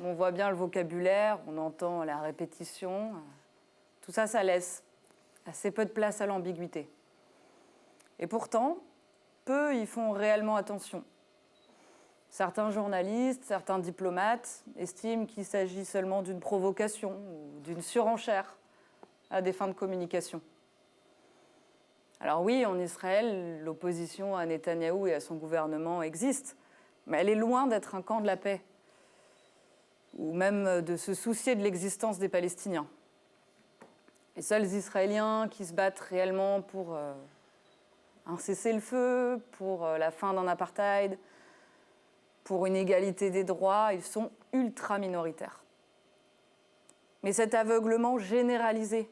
Speaker 2: On voit bien le vocabulaire, on entend la répétition. Tout ça, ça laisse assez peu de place à l'ambiguïté. Et pourtant, peu y font réellement attention. Certains journalistes, certains diplomates estiment qu'il s'agit seulement d'une provocation ou d'une surenchère à des fins de communication. Alors oui, en Israël, l'opposition à Netanyahou et à son gouvernement existe, mais elle est loin d'être un camp de la paix, ou même de se soucier de l'existence des Palestiniens. Les seuls Israéliens qui se battent réellement pour un cessez-le-feu, pour la fin d'un apartheid, pour une égalité des droits, ils sont ultra minoritaires. Mais cet aveuglement généralisé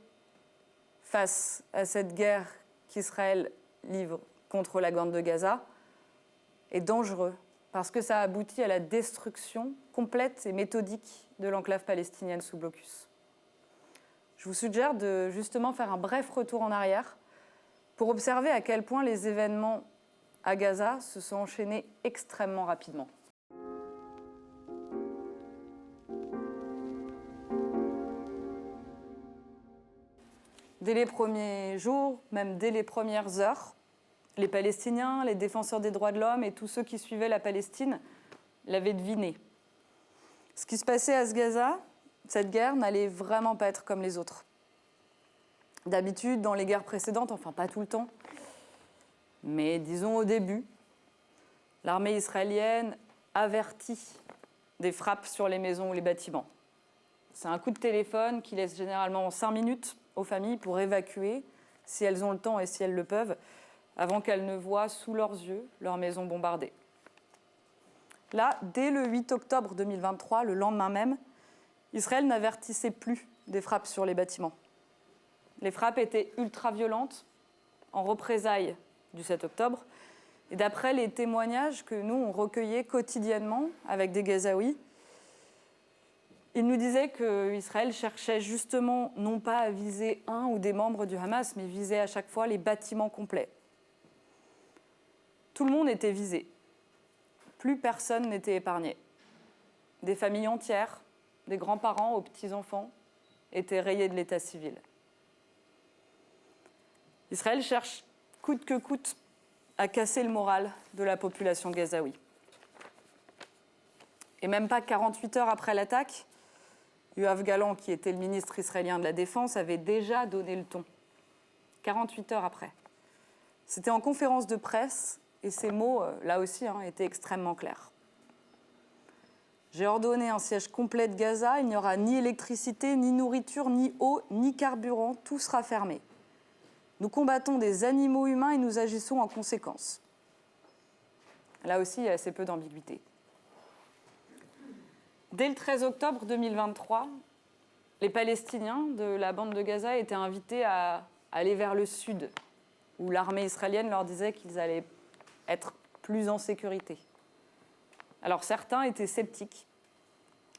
Speaker 2: face à cette guerre qu'Israël livre contre la bande de Gaza est dangereux parce que ça aboutit à la destruction complète et méthodique de l'enclave palestinienne sous blocus. Je vous suggère de justement faire un bref retour en arrière pour observer à quel point les événements à Gaza se sont enchaînés extrêmement rapidement. Dès les premiers jours, même dès les premières heures, les Palestiniens, les défenseurs des droits de l'homme et tous ceux qui suivaient la Palestine l'avaient deviné. Ce qui se passait à Gaza cette guerre n'allait vraiment pas être comme les autres. D'habitude, dans les guerres précédentes, enfin pas tout le temps, mais disons au début, l'armée israélienne avertit des frappes sur les maisons ou les bâtiments. C'est un coup de téléphone qui laisse généralement 5 minutes aux familles pour évacuer, si elles ont le temps et si elles le peuvent, avant qu'elles ne voient sous leurs yeux leur maison bombardée. Là, dès le 8 octobre 2023, le lendemain même, Israël n'avertissait plus des frappes sur les bâtiments. Les frappes étaient ultra-violentes, en représailles du 7 octobre. Et d'après les témoignages que nous, on recueillait quotidiennement avec des Gazaouis, ils nous disaient qu'Israël cherchait justement non pas à viser un ou des membres du Hamas, mais visait à chaque fois les bâtiments complets. Tout le monde était visé. Plus personne n'était épargné. Des familles entières, des grands-parents aux petits-enfants, étaient rayés de l'état civil. Israël cherche coûte que coûte à casser le moral de la population gazaoui. Et même pas 48 heures après l'attaque, Yoav Gallant, qui était le ministre israélien de la Défense, avait déjà donné le ton. 48 heures après. C'était en conférence de presse, et ces mots, là aussi, étaient extrêmement clairs. J'ai ordonné un siège complet de Gaza, il n'y aura ni électricité, ni nourriture, ni eau, ni carburant, tout sera fermé. Nous combattons des animaux humains et nous agissons en conséquence. Là aussi, il y a assez peu d'ambiguïté. Dès le 13 octobre 2023, les Palestiniens de la bande de Gaza étaient invités à aller vers le sud, où l'armée israélienne leur disait qu'ils allaient être plus en sécurité. Alors certains étaient sceptiques,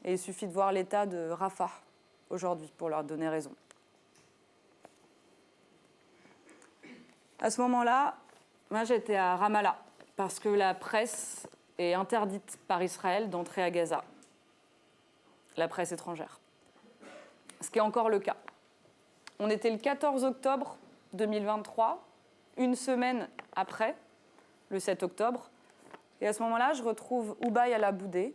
Speaker 2: et il suffit de voir l'état de Rafah aujourd'hui pour leur donner raison. À ce moment-là, moi j'étais à Ramallah, parce que la presse est interdite par Israël d'entrer à Gaza. La presse étrangère. Ce qui est encore le cas. On était le 14 octobre 2023, une semaine après, le 7 octobre. Et à ce moment-là, je retrouve Ubay Alaboudé,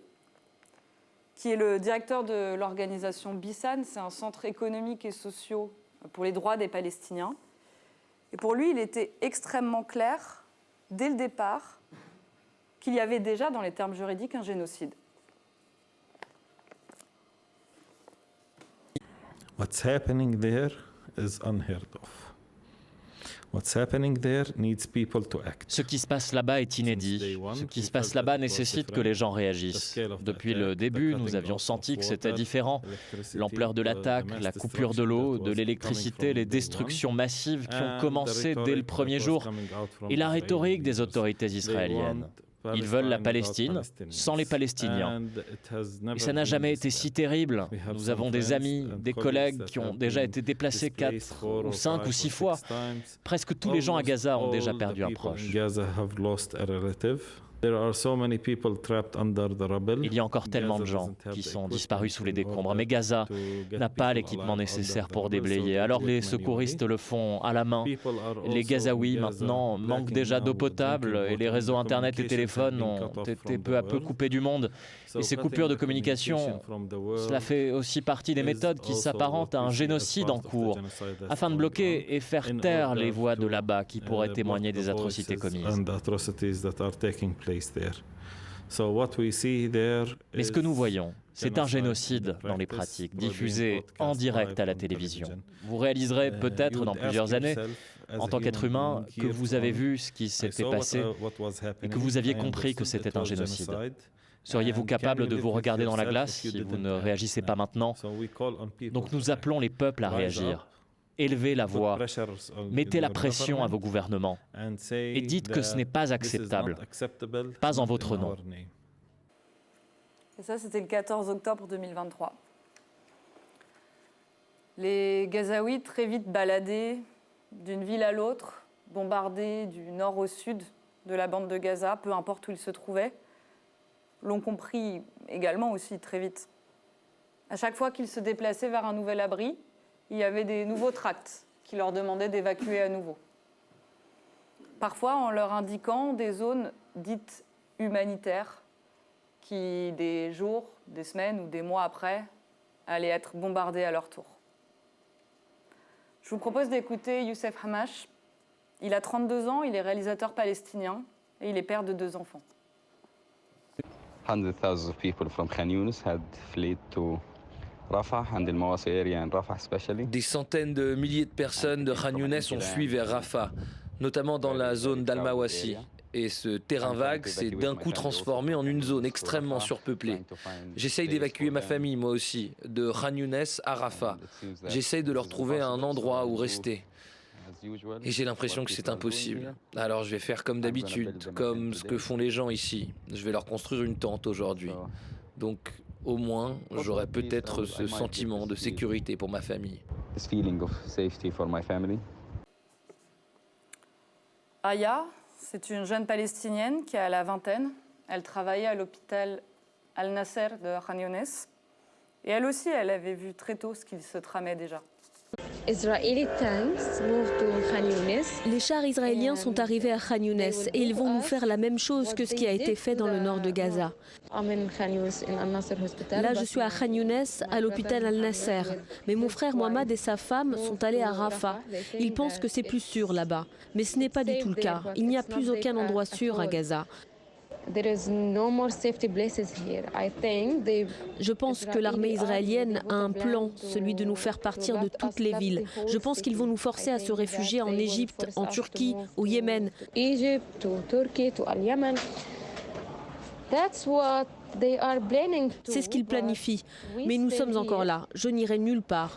Speaker 2: qui est le directeur de l'organisation Bissan. C'est un centre économique et social pour les droits des Palestiniens. Et pour lui, il était extrêmement clair, dès le départ, qu'il y avait déjà, dans les termes juridiques, un génocide.
Speaker 11: What's happening there is unheard of. What's happening there needs people to act.
Speaker 9: Ce qui se passe là-bas est inédit. Ce qui se passe là-bas nécessite que les gens réagissent. Depuis le début, nous avions senti que c'était différent. L'ampleur de l'attaque, la coupure de l'eau, de l'électricité, les destructions massives qui ont commencé dès le premier jour, et la rhétorique des autorités israéliennes. Ils veulent la Palestine sans les Palestiniens. Et ça n'a jamais été si terrible. Nous avons des amis, des collègues qui ont déjà été déplacés 4 ou 5 ou 6 fois. Presque tous les gens à Gaza ont déjà perdu un proche. Il y a encore tellement de gens qui sont disparus sous les décombres, mais Gaza n'a pas l'équipement nécessaire pour déblayer. Alors les secouristes le font à la main. Les Gazaouis maintenant manquent déjà d'eau potable et les réseaux internet et téléphones ont été peu à peu coupés du monde. Et ces coupures de communication, cela fait aussi partie des méthodes qui s'apparentent à un génocide en cours, afin de bloquer et faire taire les voix de là-bas qui pourraient témoigner des atrocités commises. Mais ce que nous voyons, c'est un génocide dans les pratiques, diffusé en direct à la télévision. Vous réaliserez peut-être dans plusieurs années, en tant qu'être humain, que vous avez vu ce qui s'était passé et que vous aviez compris que c'était un génocide. Seriez-vous capable de vous regarder dans la glace si vous ne réagissez pas maintenant? Donc nous appelons les peuples à réagir. Élevez la voix, mettez la pression à vos gouvernements et dites que ce n'est pas acceptable, pas en votre nom.
Speaker 2: Et ça, c'était le 14 octobre 2023. Les Gazaouis, très vite baladés d'une ville à l'autre, bombardés du nord au sud de la bande de Gaza, peu importe où ils se trouvaient, l'ont compris également aussi très vite. À chaque fois qu'ils se déplaçaient vers un nouvel abri, il y avait des nouveaux tracts qui leur demandaient d'évacuer à nouveau. Parfois en leur indiquant des zones dites humanitaires qui, des jours, des semaines ou des mois après, allaient être bombardés à leur tour. Je vous propose d'écouter Youssef Hamash. Il a 32 ans, il est réalisateur palestinien et il est père de 2 enfants.
Speaker 12: Hundreds of thousands of people from Khan Younis had fled to Rafah and the Mawasi area in Rafah especially.
Speaker 10: Des centaines de milliers de personnes de Khan Younes ont fui vers Rafah, notamment dans la zone d'Al-Mawasi. Et ce terrain vague s'est d'un coup transformé en une zone extrêmement surpeuplée. J'essaye d'évacuer ma famille, moi aussi, de Khan Younes à Rafah. J'essaye de leur trouver un endroit où rester. Et j'ai l'impression que c'est impossible. Alors je vais faire comme d'habitude, comme ce que font les gens ici. Je vais leur construire une tente aujourd'hui. Donc au moins, j'aurai peut-être ce sentiment de sécurité pour ma famille.
Speaker 2: Aya, c'est une jeune Palestinienne qui a la vingtaine. Elle travaillait à l'hôpital Al-Nasser de Khan Younes. Et elle aussi, elle avait vu très tôt ce qu'il se tramait déjà.
Speaker 7: Les chars israéliens sont arrivés à Khan Younes et ils vont nous faire la même chose que ce qui a été fait dans le nord de Gaza. Là, je suis à Khan Younes, à l'hôpital Al-Nasser. Mais mon frère Mohamed et sa femme sont allés à Rafah. Ils pensent que c'est plus sûr là-bas. Mais ce n'est pas du tout le cas. Il n'y a plus aucun endroit sûr à Gaza. Je pense que l'armée israélienne a un plan, celui de nous faire partir de toutes les villes. Je pense qu'ils vont nous forcer à se réfugier en Égypte, en Turquie, au Yémen. C'est ce qu'ils planifient. Mais nous sommes encore là. Je n'irai nulle part.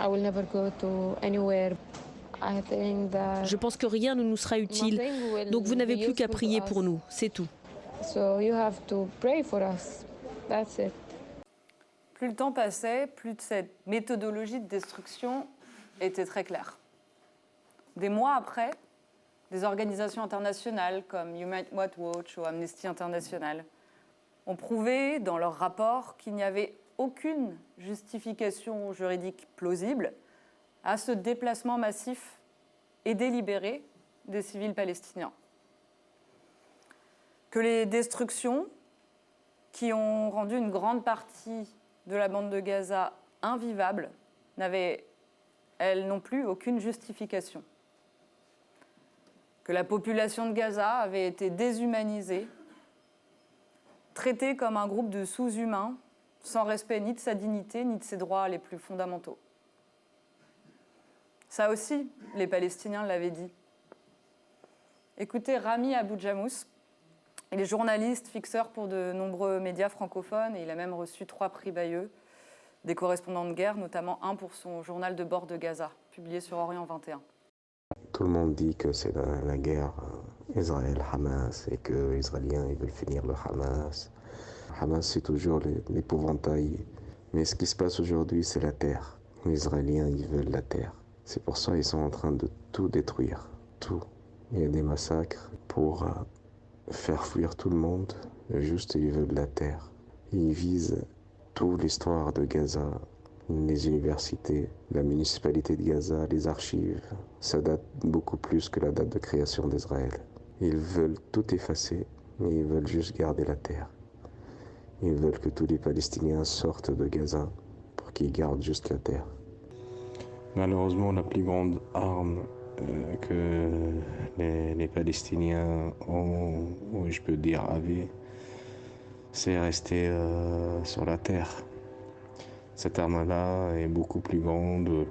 Speaker 7: Je pense que rien ne nous sera utile. Donc vous n'avez plus qu'à prier pour nous. C'est tout.
Speaker 2: Plus le temps passait, plus cette méthodologie de destruction était très claire. Des mois après, des organisations internationales comme Human Rights Watch ou Amnesty International ont prouvé dans leurs rapports qu'il n'y avait aucune justification juridique plausible à ce déplacement massif et délibéré des civils palestiniens. Que les destructions qui ont rendu une grande partie de la bande de Gaza invivable n'avaient, elles non plus, aucune justification. Que la population de Gaza avait été déshumanisée, traitée comme un groupe de sous-humains, sans respect ni de sa dignité, ni de ses droits les plus fondamentaux. Ça aussi, les Palestiniens l'avaient dit. Écoutez Rami Abou-Jamous. Il est journaliste, fixeur pour de nombreux médias francophones et il a même reçu 3 prix Bayeux, des correspondants de guerre, notamment un pour son journal de bord de Gaza, publié sur Orient 21.
Speaker 13: Tout le monde dit que c'est la guerre Israël-Hamas et que les Israéliens ils veulent finir le Hamas. Hamas c'est toujours l'épouvantail. Mais ce qui se passe aujourd'hui c'est la terre. Les Israéliens ils veulent la terre. C'est pour ça qu'ils sont en train de tout détruire. Tout. Il y a des massacres pour faire fuir tout le monde, juste ils veulent la terre. Ils visent toute l'histoire de Gaza, les universités, la municipalité de Gaza, les archives. Ça date beaucoup plus que la date de création d'Israël. Ils veulent tout effacer, mais ils veulent juste garder la terre. Ils veulent que tous les Palestiniens sortent de Gaza pour qu'ils gardent juste la terre.
Speaker 11: Malheureusement, la plus grande arme que les Palestiniens ont, ou je peux dire avaient, c'est rester sur la terre. Cette arme-là est beaucoup plus grande,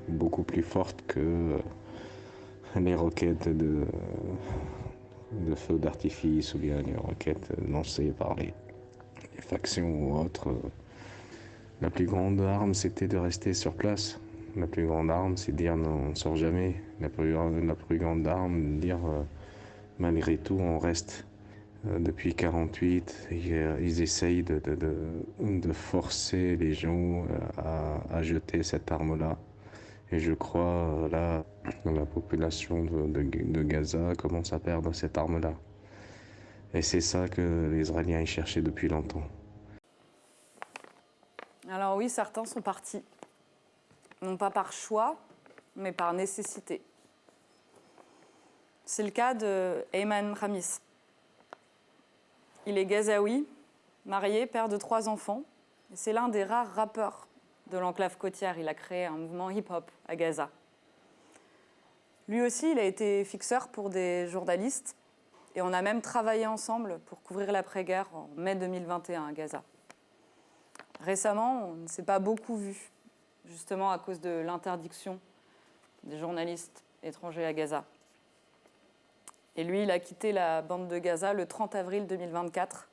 Speaker 11: beaucoup plus forte que les roquettes de feu d'artifice ou bien les roquettes lancées par les factions ou autres. La plus grande arme, c'était de rester sur place. La plus grande arme, c'est de dire non, on ne sort jamais. La plus grande arme, de dire malgré tout, on reste. Depuis 1948, ils essayent de forcer les gens à jeter cette arme-là. Et je crois, là, la population de Gaza commence à perdre cette arme-là. Et c'est ça que les Israéliens y cherchaient depuis longtemps.
Speaker 2: Alors oui, certains sont partis. Non pas par choix, mais par nécessité. C'est le cas de Ayman Khamis. Il est gazaoui, marié, père de 3 enfants. Et c'est l'un des rares rappeurs de l'enclave côtière. Il a créé un mouvement hip-hop à Gaza. Lui aussi, il a été fixeur pour des journalistes et on a même travaillé ensemble pour couvrir l'après-guerre en mai 2021 à Gaza. Récemment, on ne s'est pas beaucoup vu, justement à cause de l'interdiction des journalistes étrangers à Gaza. Et lui, il a quitté la bande de Gaza le 30 avril 2024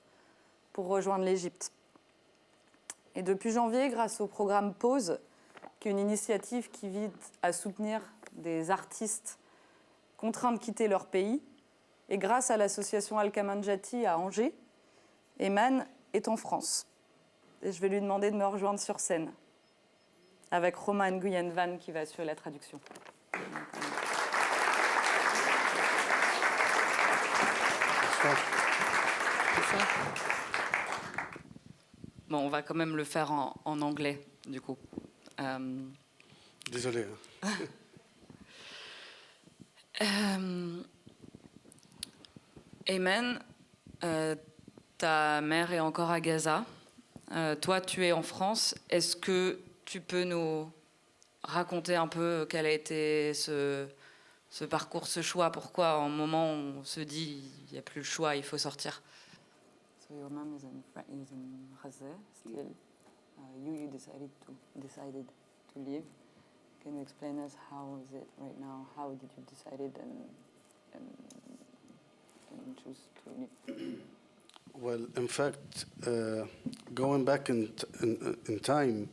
Speaker 2: pour rejoindre l'Égypte. Et depuis janvier, grâce au programme Pause, qui est une initiative qui vise à soutenir des artistes contraints de quitter leur pays, et grâce à l'association Al-Kamanjati à Angers, Ayman est en France. Et je vais lui demander de me rejoindre sur scène, avec Romain Nguyen Van qui va assurer la traduction. Bon, on va quand même le faire en anglais, du coup.
Speaker 14: Désolé.
Speaker 2: Ayman, ta mère est encore à Gaza. Toi, tu es en France. Est-ce que tu peux nous raconter un peu quel a été ce parcours, ce choix? Pourquoi, à un moment, on se dit il n'y a plus le choix, il faut sortir? So your mom is in Gaza still. You decided to leave. Can you explain us how is it right now? How did you decide and choose to leave?
Speaker 14: Well, in fact, going back in time.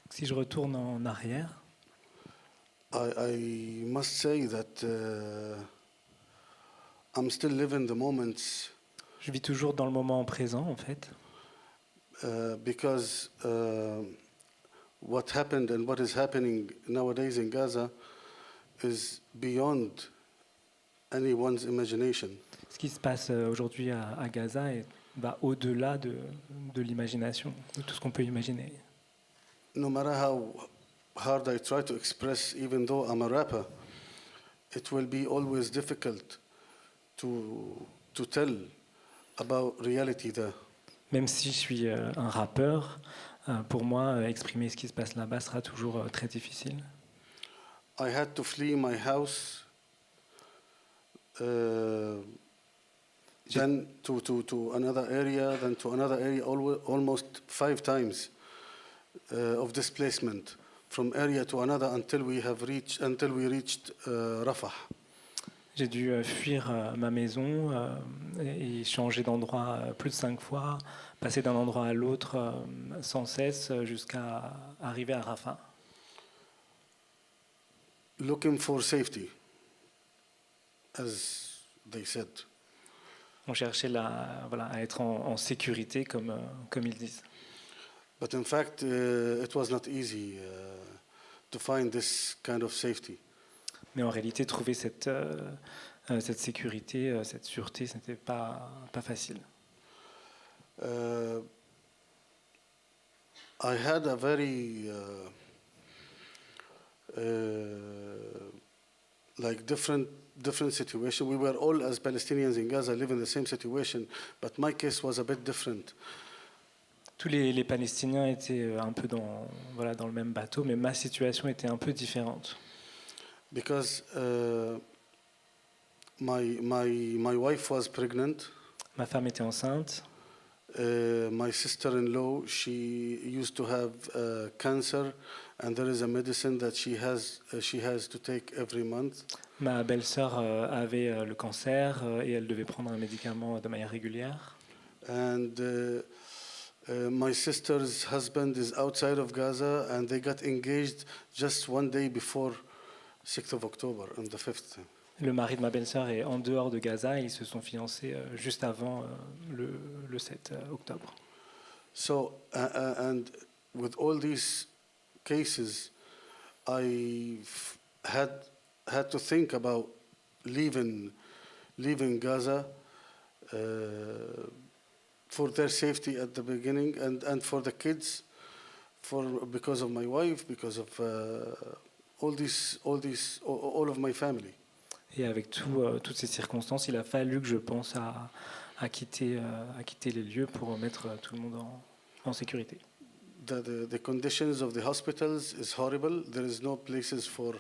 Speaker 15: Si je retourne en arrière,
Speaker 14: I must say that I'm still living the moments.
Speaker 15: Je vis toujours dans le moment présent, en fait.
Speaker 14: Because what happened and what is happening nowadays in Gaza is beyond anyone's imagination.
Speaker 15: Ce qui se passe aujourd'hui à Gaza va au-delà de l'imagination, de tout ce qu'on peut imaginer.
Speaker 14: No matter how hard I try to express, even though I'm a rapper, it will be always difficult to tell about reality there.
Speaker 15: Même si je suis un rappeur, pour moi, exprimer ce qui se passe là-bas sera toujours très difficile.
Speaker 14: I had to flee my house, then to another area, then to another area, almost 5 times of displacement from area to another until we reached Rafah.
Speaker 15: J'ai dû fuir ma maison et changer d'endroit plus de 5 fois, passer d'un endroit à l'autre sans cesse jusqu'à arriver à Rafah.
Speaker 14: Looking for safety, as they said.
Speaker 15: On cherchait à être en sécurité, comme ils disent.
Speaker 14: But in fact, it was not easy to find this kind of safety.
Speaker 15: Mais en réalité, trouver cette sécurité, cette sûreté, ce n'était pas facile.
Speaker 14: I had a very different situation. We were all, as Palestinians in Gaza, living the same situation, but my case was a bit different.
Speaker 15: Tous les Palestiniens étaient un peu dans le même bateau, mais ma situation était un peu différente.
Speaker 14: Because my wife was pregnant.
Speaker 15: Ma femme était enceinte.
Speaker 14: My sister-in-law, she used to have cancer, and there is a medicine that she has to take every month.
Speaker 15: Ma belle-sœur avait le cancer et elle devait prendre un médicament de manière régulière.
Speaker 14: And my sister's husband is outside of Gaza, and they got engaged just one day before 6th of October, on the 5th.
Speaker 15: Le mari de ma belle-sœur est en dehors de Gaza et ils se sont fiancés juste avant le 7 octobre.
Speaker 14: So, and with all these cases, I had to think about leaving Gaza for their safety at the beginning, and for the kids, because of my wife, because of all of my family.
Speaker 15: Et avec toutes ces circonstances, il a fallu que je pense à quitter les lieux pour mettre tout le monde en sécurité.
Speaker 14: The conditions of the hospitals is horrible. There is no places for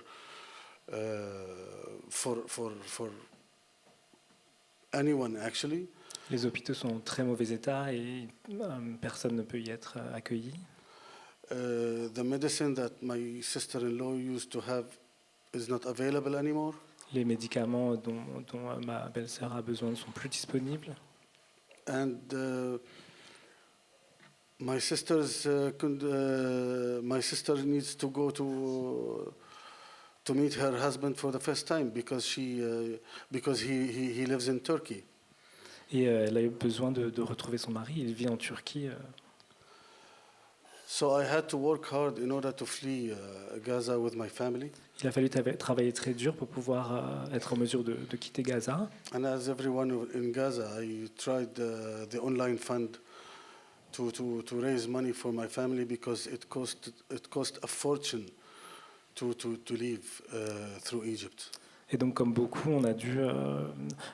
Speaker 14: anyone actually.
Speaker 15: Les hôpitaux sont en très mauvais état et personne ne peut y être accueilli.
Speaker 14: The medicine that my sister-in-law used to have is not available anymore.
Speaker 15: Les médicaments dont ma belle-sœur a besoin ne sont plus disponibles.
Speaker 14: And my sister needs to go to meet her husband for the first time because he lives in Turkey.
Speaker 15: Et elle a eu besoin de retrouver son mari. Il vit en Turquie.
Speaker 14: So I had to work hard in order to flee Gaza with my family.
Speaker 15: Il a fallu travailler très dur pour pouvoir être en mesure de quitter Gaza.
Speaker 14: And as everyone in Gaza, I tried the online fund to raise money for my family because it cost a fortune to leave through Egypt.
Speaker 15: Et donc, comme beaucoup, on a dû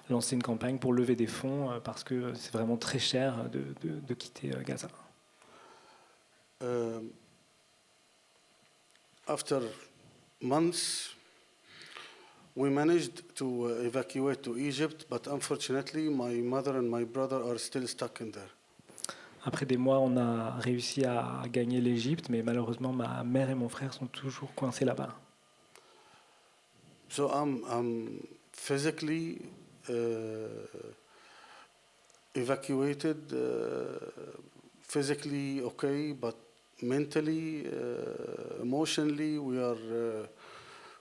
Speaker 15: lancer une campagne pour lever des fonds parce que c'est vraiment très cher de quitter Gaza.
Speaker 14: After months, we managed to evacuate to Egypt, but unfortunately, my mother and my brother are still stuck in there.
Speaker 15: Après des mois, on a réussi à gagner l'Égypte, mais malheureusement, ma mère et mon frère sont toujours coincés là-bas.
Speaker 14: So I'm physically evacuated, physically okay, but mentally, emotionally, we are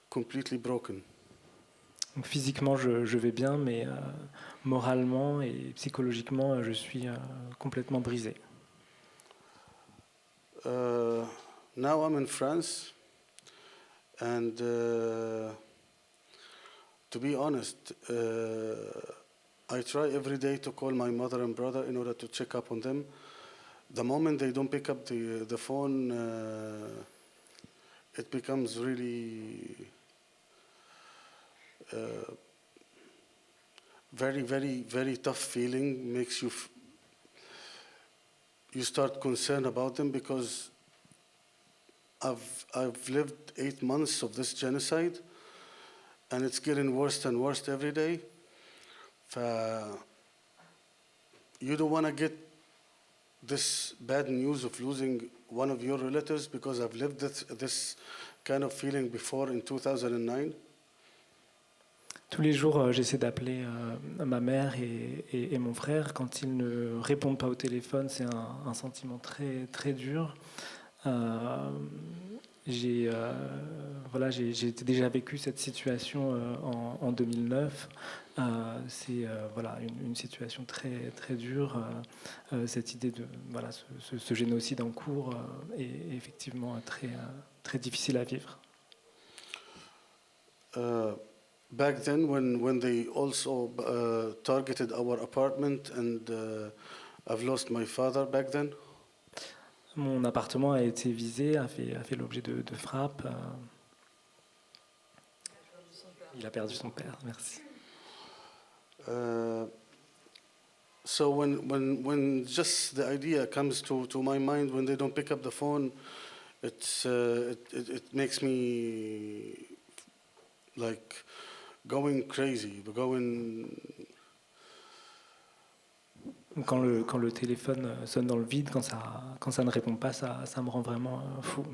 Speaker 14: completely broken.
Speaker 15: Donc, physiquement, je vais bien, mais moralement et psychologiquement, je suis complètement brisé.
Speaker 14: Now I'm in France, and to be honest, I try every day to call my mother and brother in order to check up on them. The moment they don't pick up the phone, it becomes really very, very, very tough feeling. Makes you you start concerned about them because I've lived 8 months of this genocide, and it's getting worse and worse every day. You don't want to get this bad news of losing one of your relatives because I've lived this kind of feeling before in 2009.
Speaker 15: Tous les jours, j'essaie d'appeler ma mère et mon frère. Quand ils ne répondent pas au téléphone, c'est un sentiment très, très dur. J'ai déjà vécu cette situation en 2009. C'est une situation très, très dure. Cette idée de ce génocide en cours est effectivement très, très difficile à vivre.
Speaker 14: Back then, when they also targeted our apartment, and I've lost my father back then.
Speaker 15: Mon appartement a été visé, a fait l'objet de frappes. Il a perdu son père, merci.
Speaker 14: So when just the idea comes to my mind, when they don't pick up the phone, it makes me like going crazy,
Speaker 15: Quand le téléphone sonne dans le vide, quand ça ne répond pas, ça me rend vraiment fou.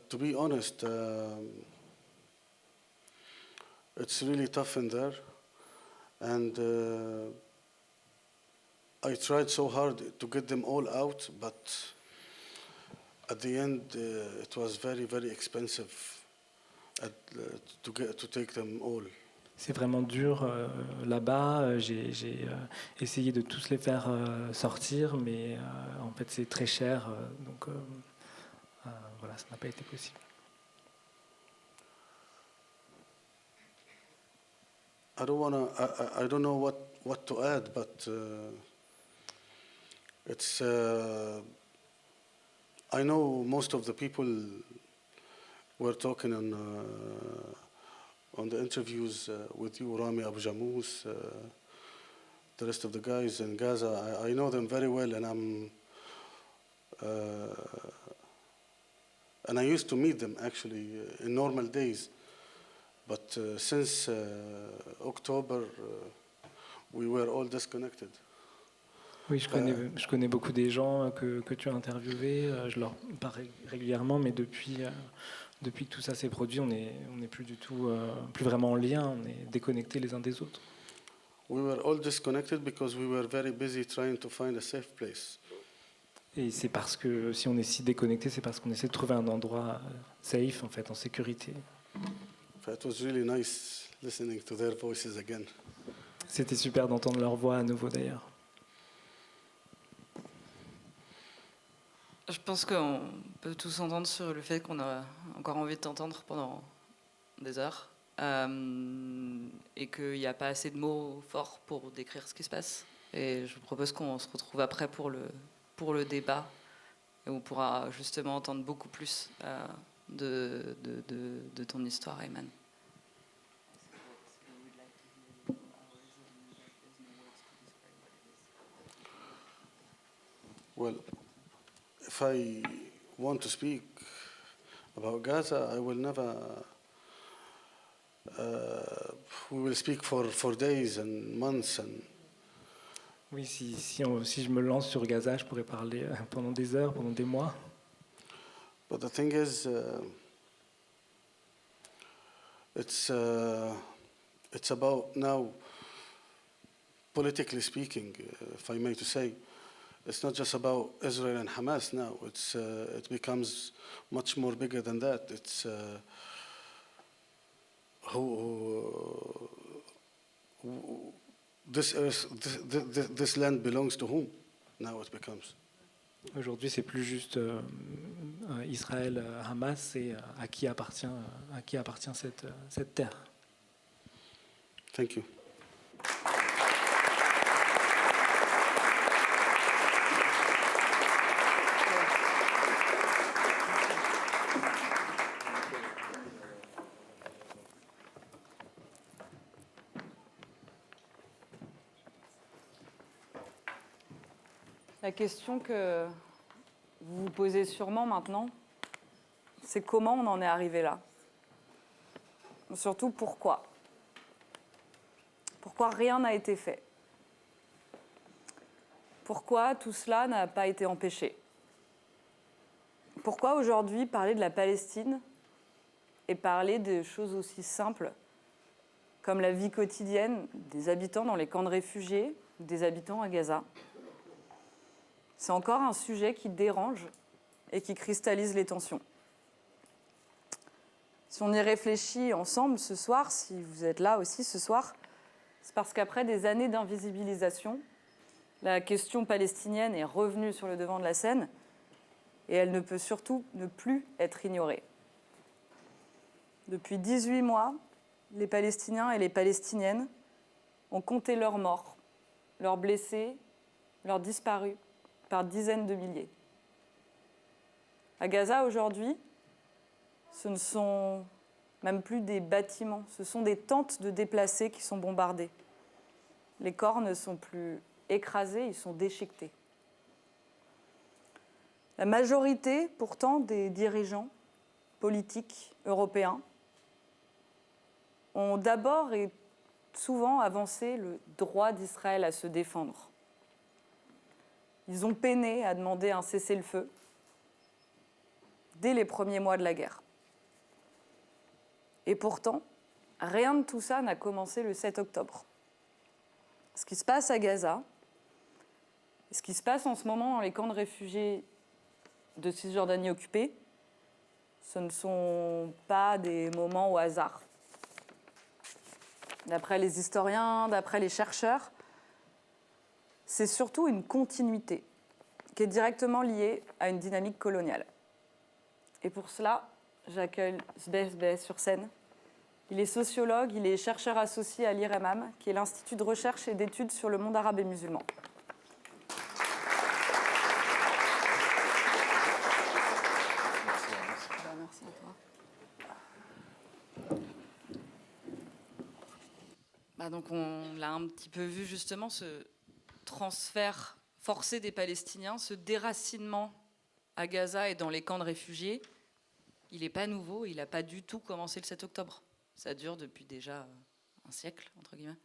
Speaker 14: To be honest, it's really tough in there, and I tried so hard to get them all out, but at the end, it was very, very expensive to take them all.
Speaker 15: C'est vraiment dur là-bas. J'ai essayé de tous les faire sortir, mais en fait c'est très cher, donc ça n'a pas été possible.
Speaker 14: I don't know what to add, but it's. I know most of the people were talking on the interviews with you, Rami Abu Jamous, the rest of the guys in Gaza, I know them very well, and I used to meet them actually in normal days. But since October, we were all disconnected.
Speaker 15: Oui, je connais beaucoup des gens que tu as interviewés. Je leur parle régulièrement, mais depuis que tout ça s'est produit, on n'est plus du tout, plus vraiment en lien. On est déconnectés les uns des autres.
Speaker 14: We were all disconnected because we were very busy trying to find a safe place.
Speaker 15: Et c'est parce que si on est si déconnecté, c'est parce qu'on essaie de trouver un endroit safe, en fait, en sécurité.
Speaker 14: It was really nice listening to their voices again.
Speaker 15: C'était super d'entendre leur voix à nouveau, d'ailleurs.
Speaker 16: Je pense qu'on peut tous s'entendre sur le fait qu'on a encore envie de t'entendre pendant des heures et qu'il n'y a pas assez de mots forts pour décrire ce qui se passe. Et je vous propose qu'on se retrouve après pour le débat et on pourra justement entendre beaucoup plus de ton histoire, Ayman.
Speaker 14: Well, if I want to speak about Gaza, I will never. We will speak for days and months and.
Speaker 15: Oui, si je me lance sur Gaza, je pourrais parler pendant des heures, pendant des mois.
Speaker 14: But the thing is, it's about now, politically speaking, if I may to say, it's not just about Israel and Hamas now. It becomes much more bigger than that. It's this land belongs to whom? Now it becomes.
Speaker 15: Aujourd'hui, c'est plus juste Israël, Hamas, c'est à qui appartient cette terre.
Speaker 14: Thank you.
Speaker 2: La question que vous vous posez sûrement maintenant, c'est comment on en est arrivé là. Surtout pourquoi. Pourquoi rien n'a été fait. Pourquoi tout cela n'a pas été empêché. Pourquoi aujourd'hui parler de la Palestine et parler de choses aussi simples comme la vie quotidienne des habitants dans les camps de réfugiés, des habitants à Gaza. C'est encore un sujet qui dérange et qui cristallise les tensions. Si on y réfléchit ensemble ce soir, si vous êtes là aussi ce soir, c'est parce qu'après des années d'invisibilisation, la question palestinienne est revenue sur le devant de la scène et elle ne peut surtout ne plus être ignorée. Depuis 18 mois, les Palestiniens et les Palestiniennes ont compté leurs morts, leurs blessés, leurs disparus par dizaines de milliers. À Gaza, aujourd'hui, ce ne sont même plus des bâtiments, ce sont des tentes de déplacés qui sont bombardées. Les corps ne sont plus écrasés, ils sont déchiquetés. La majorité, pourtant, des dirigeants politiques européens ont d'abord et souvent avancé le droit d'Israël à se défendre. Ils ont peiné à demander un cessez-le-feu dès les premiers mois de la guerre. Et pourtant, rien de tout ça n'a commencé le 7 octobre. Ce qui se passe à Gaza, ce qui se passe en ce moment dans les camps de réfugiés de Cisjordanie occupée, ce ne sont pas des moments au hasard. D'après les historiens, d'après les chercheurs, c'est surtout une continuité qui est directement liée à une dynamique coloniale. Et pour cela, j'accueille Sbeh Sbeh sur scène. Il est sociologue, il est chercheur associé à l'IREMAM, qui est l'Institut de recherche et d'études sur le monde arabe et musulman.
Speaker 16: Merci à toi. Donc on l'a un petit peu vu justement, ce transfert forcé des Palestiniens, ce déracinement à Gaza et dans les camps de réfugiés, il n'est pas nouveau, il n'a pas du tout commencé le 7 octobre. Ça dure depuis déjà un siècle, entre guillemets.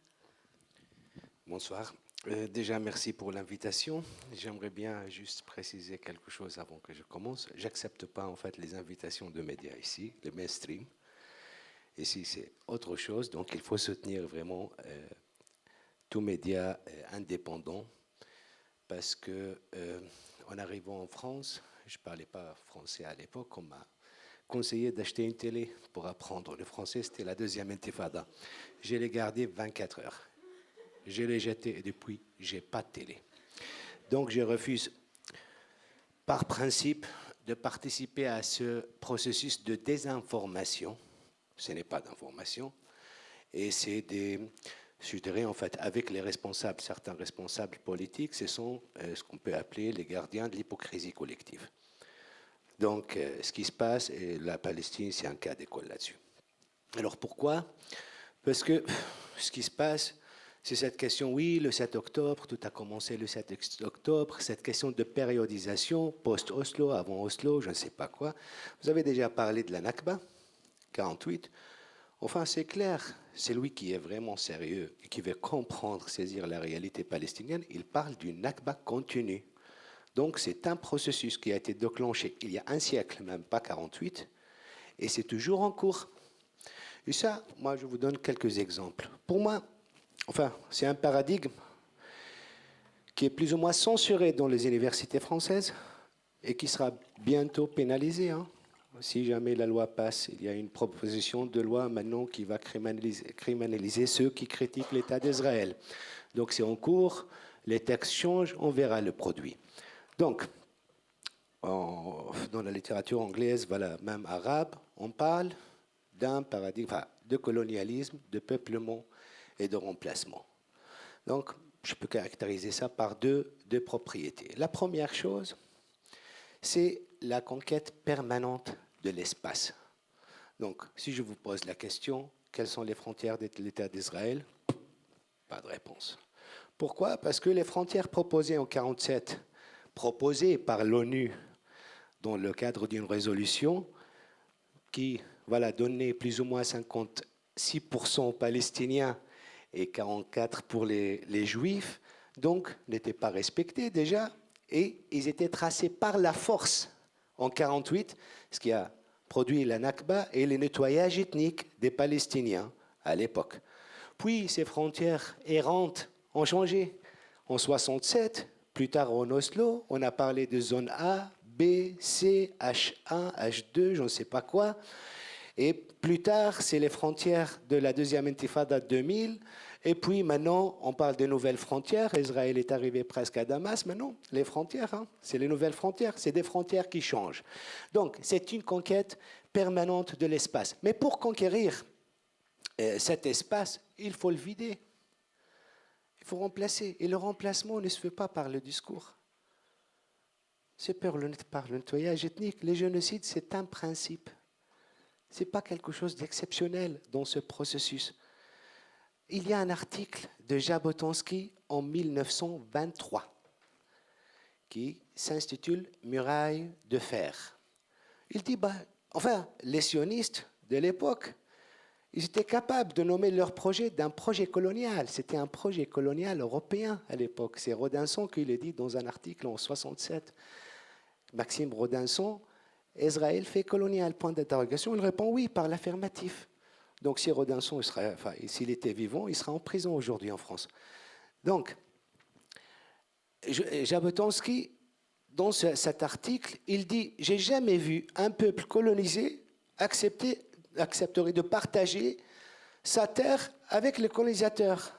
Speaker 17: Bonsoir. Déjà, merci pour l'invitation. J'aimerais bien juste préciser quelque chose avant que je commence. J'accepte pas en fait les invitations de médias ici, le mainstream. Ici, c'est autre chose. Donc, il faut soutenir vraiment tout média indépendant, parce que en arrivant en France, je parlais pas français à l'époque, on m'a conseillé d'acheter une télé pour apprendre le français. C'était la deuxième intifada. Je l'ai gardé 24 heures. Je l'ai jeté et depuis, j'ai pas de télé. Donc, je refuse par principe de participer à ce processus de désinformation. Ce n'est pas d'information. Et c'est je dirais en fait, avec les responsables, certains responsables politiques, ce sont ce qu'on peut appeler les gardiens de l'hypocrisie collective. Donc, ce qui se passe, et la Palestine, c'est un cas d'école là-dessus. Alors, pourquoi? Parce que ce qui se passe, c'est cette question, oui, le 7 octobre, tout a commencé le 7 octobre, cette question de périodisation, post-Oslo, avant Oslo, je ne sais pas quoi. Vous avez déjà parlé de la Nakba, 48. Enfin, c'est clair, celui qui est vraiment sérieux et qui veut comprendre, saisir la réalité palestinienne, il parle d'une Nakba continue. Donc, c'est un processus qui a été déclenché il y a un siècle, même pas 48, et c'est toujours en cours. Et ça, moi, je vous donne quelques exemples. Pour moi, enfin, c'est un paradigme qui est plus ou moins censuré dans les universités françaises et qui sera bientôt pénalisé. Si jamais la loi passe, il y a une proposition de loi maintenant qui va criminaliser ceux qui critiquent l'État d'Israël. Donc c'est en cours, les textes changent, on verra le produit. Donc, dans la littérature anglaise, voilà, même arabe, on parle d'un paradigme de colonialisme, de peuplement et de remplacement. Donc, je peux caractériser ça par deux propriétés. La première chose, c'est la conquête permanente de l'espace. Donc, si je vous pose la question, quelles sont les frontières de l'État d'Israël? Pas de réponse. Pourquoi? Parce que les frontières proposées en 1947, proposées par l'ONU dans le cadre d'une résolution qui donnait plus ou moins 56% aux Palestiniens et 44% pour les Juifs, donc n'étaient pas respectés déjà, et ils étaient tracés par la force en 1948, ce qui a produit la Nakba et le nettoyage ethnique des Palestiniens à l'époque. Puis ces frontières errantes ont changé. En 1967, plus tard en Oslo, on a parlé de zone A, B, C, H1, H2, je ne sais pas quoi. Et plus tard, c'est les frontières de la deuxième intifada 2000. Et puis maintenant, on parle de nouvelles frontières. Israël est arrivé presque à Damas. Maintenant, les frontières, c'est les nouvelles frontières. C'est des frontières qui changent. Donc, c'est une conquête permanente de l'espace. Mais pour conquérir cet espace, il faut le vider. Il faut remplacer. Et le remplacement ne se fait pas par le discours. C'est par le nettoyage ethnique. Les génocides, c'est un principe. Ce n'est pas quelque chose d'exceptionnel dans ce processus. Il y a un article de Jabotinsky en 1923 qui s'intitule « Muraille de fer ». Il dit, les sionistes de l'époque, ils étaient capables de nommer leur projet d'un projet colonial. C'était un projet colonial européen à l'époque. C'est Rodinson qui le dit dans un article en 1967. Maxime Rodinson, Israël fait colonial, point d'interrogation. Il répond oui par l'affirmatif. Donc si Rodinson, s'il était vivant, il serait en prison aujourd'hui en France. Donc, Jabotinsky, dans cet article, il dit « J'ai jamais vu un peuple colonisé accepterait de partager sa terre avec les colonisateurs. »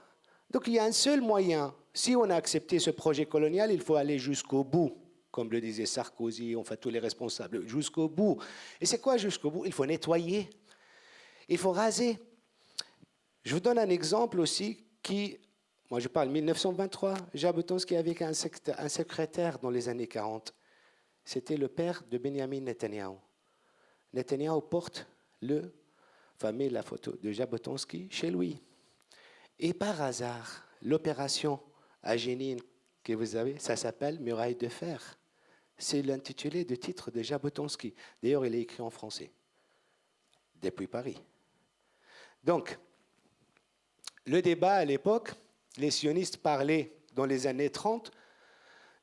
Speaker 17: Donc il y a un seul moyen. Si on a accepté ce projet colonial, il faut aller jusqu'au bout, comme le disait Sarkozy, enfin tous les responsables, jusqu'au bout. Et c'est quoi jusqu'au bout? Il faut nettoyer. Il faut raser. Je vous donne un exemple aussi qui, moi je parle 1923, Jabotinsky avec un secrétaire dans les années 40. C'était le père de Benjamin Netanyahu. Netanyahu porte met la photo de Jabotinsky chez lui. Et par hasard, l'opération à Jenin que vous avez, ça s'appelle Muraille de fer. C'est l'intitulé de titre de Jabotinsky. D'ailleurs, il est écrit en français, depuis Paris. Donc, le débat à l'époque, les sionistes parlaient dans les années 30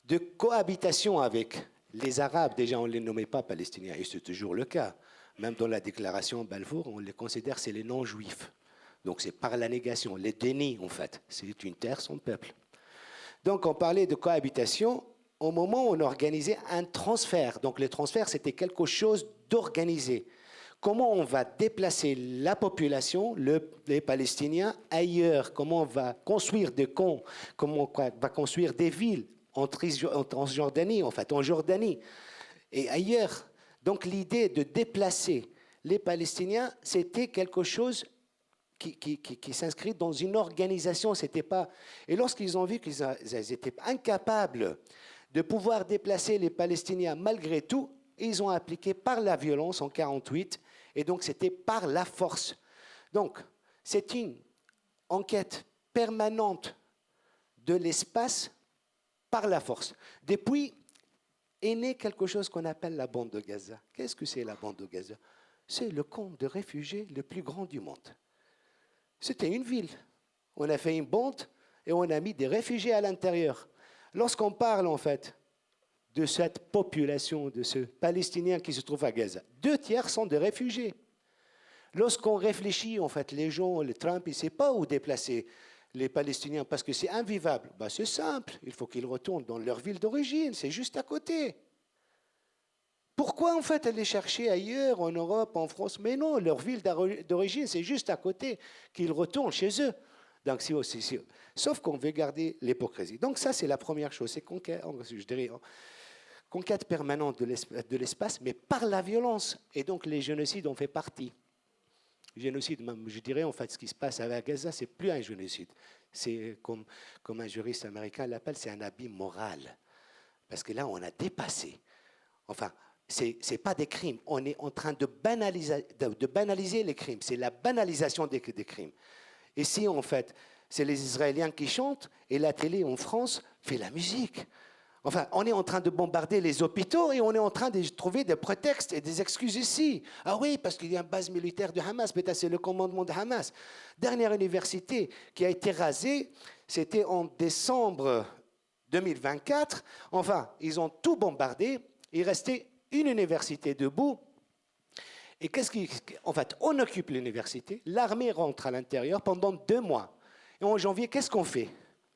Speaker 17: de cohabitation avec les Arabes. Déjà, on ne les nommait pas Palestiniens, et c'est toujours le cas. Même dans la déclaration Balfour, on les considère c'est les non-juifs. Donc c'est par la négation, le déni en fait. C'est une terre sans peuple. Donc on parlait de cohabitation au moment où on organisait un transfert. Donc le transfert, c'était quelque chose d'organisé. Comment on va déplacer la population, les Palestiniens, ailleurs? Comment on va construire des camps? Comment on va construire des villes en Transjordanie, en fait, en Jordanie et ailleurs? Donc l'idée de déplacer les Palestiniens, c'était quelque chose qui s'inscrit dans une organisation. C'était pas... Et lorsqu'ils ont vu qu'ils étaient incapables de pouvoir déplacer les Palestiniens malgré tout, ils ont appliqué par la violence en 1948, et donc c'était par la force. Donc c'est une enquête permanente de l'espace par la force. Depuis est né quelque chose qu'on appelle la bande de Gaza. Qu'est-ce que c'est la bande de Gaza? C'est le camp de réfugiés le plus grand du monde. C'était une ville. On a fait une bande et on a mis des réfugiés à l'intérieur. Lorsqu'on parle en fait de cette population, de ce Palestinien qui se trouve à Gaza, 2/3 sont des réfugiés. Lorsqu'on réfléchit, en fait, les gens, le Trump, il ne sait pas où déplacer les Palestiniens parce que c'est invivable. Ben, c'est simple, il faut qu'ils retournent dans leur ville d'origine, c'est juste à côté. Pourquoi en fait aller chercher ailleurs, en Europe, en France? Mais non, leur ville d'origine, c'est juste à côté, qu'ils retournent chez eux. Donc, sauf qu'on veut garder l'hypocrisie. Donc ça, c'est la première chose, c'est conquête permanente de l'espace, mais par la violence. Et donc les génocides en fait partie. Génocide, même, je dirais en fait, ce qui se passe à Gaza, c'est plus un génocide. C'est comme un juriste américain l'appelle, c'est un abîme moral. Parce que là, on a dépassé. Enfin, c'est pas des crimes. On est en train de banaliser les crimes. C'est la banalisation des crimes. Ici, en fait, c'est les Israéliens qui chantent et la télé en France fait la musique. Enfin, on est en train de bombarder les hôpitaux et on est en train de trouver des prétextes et des excuses ici. Ah oui, parce qu'il y a une base militaire de Hamas, peut-être c'est le commandement de Hamas. Dernière université qui a été rasée, c'était en décembre 2024. Enfin, ils ont tout bombardé. Il restait une université debout. Et en fait, on occupe l'université, l'armée rentre à l'intérieur pendant 2 mois. Et en janvier, qu'est-ce qu'on fait?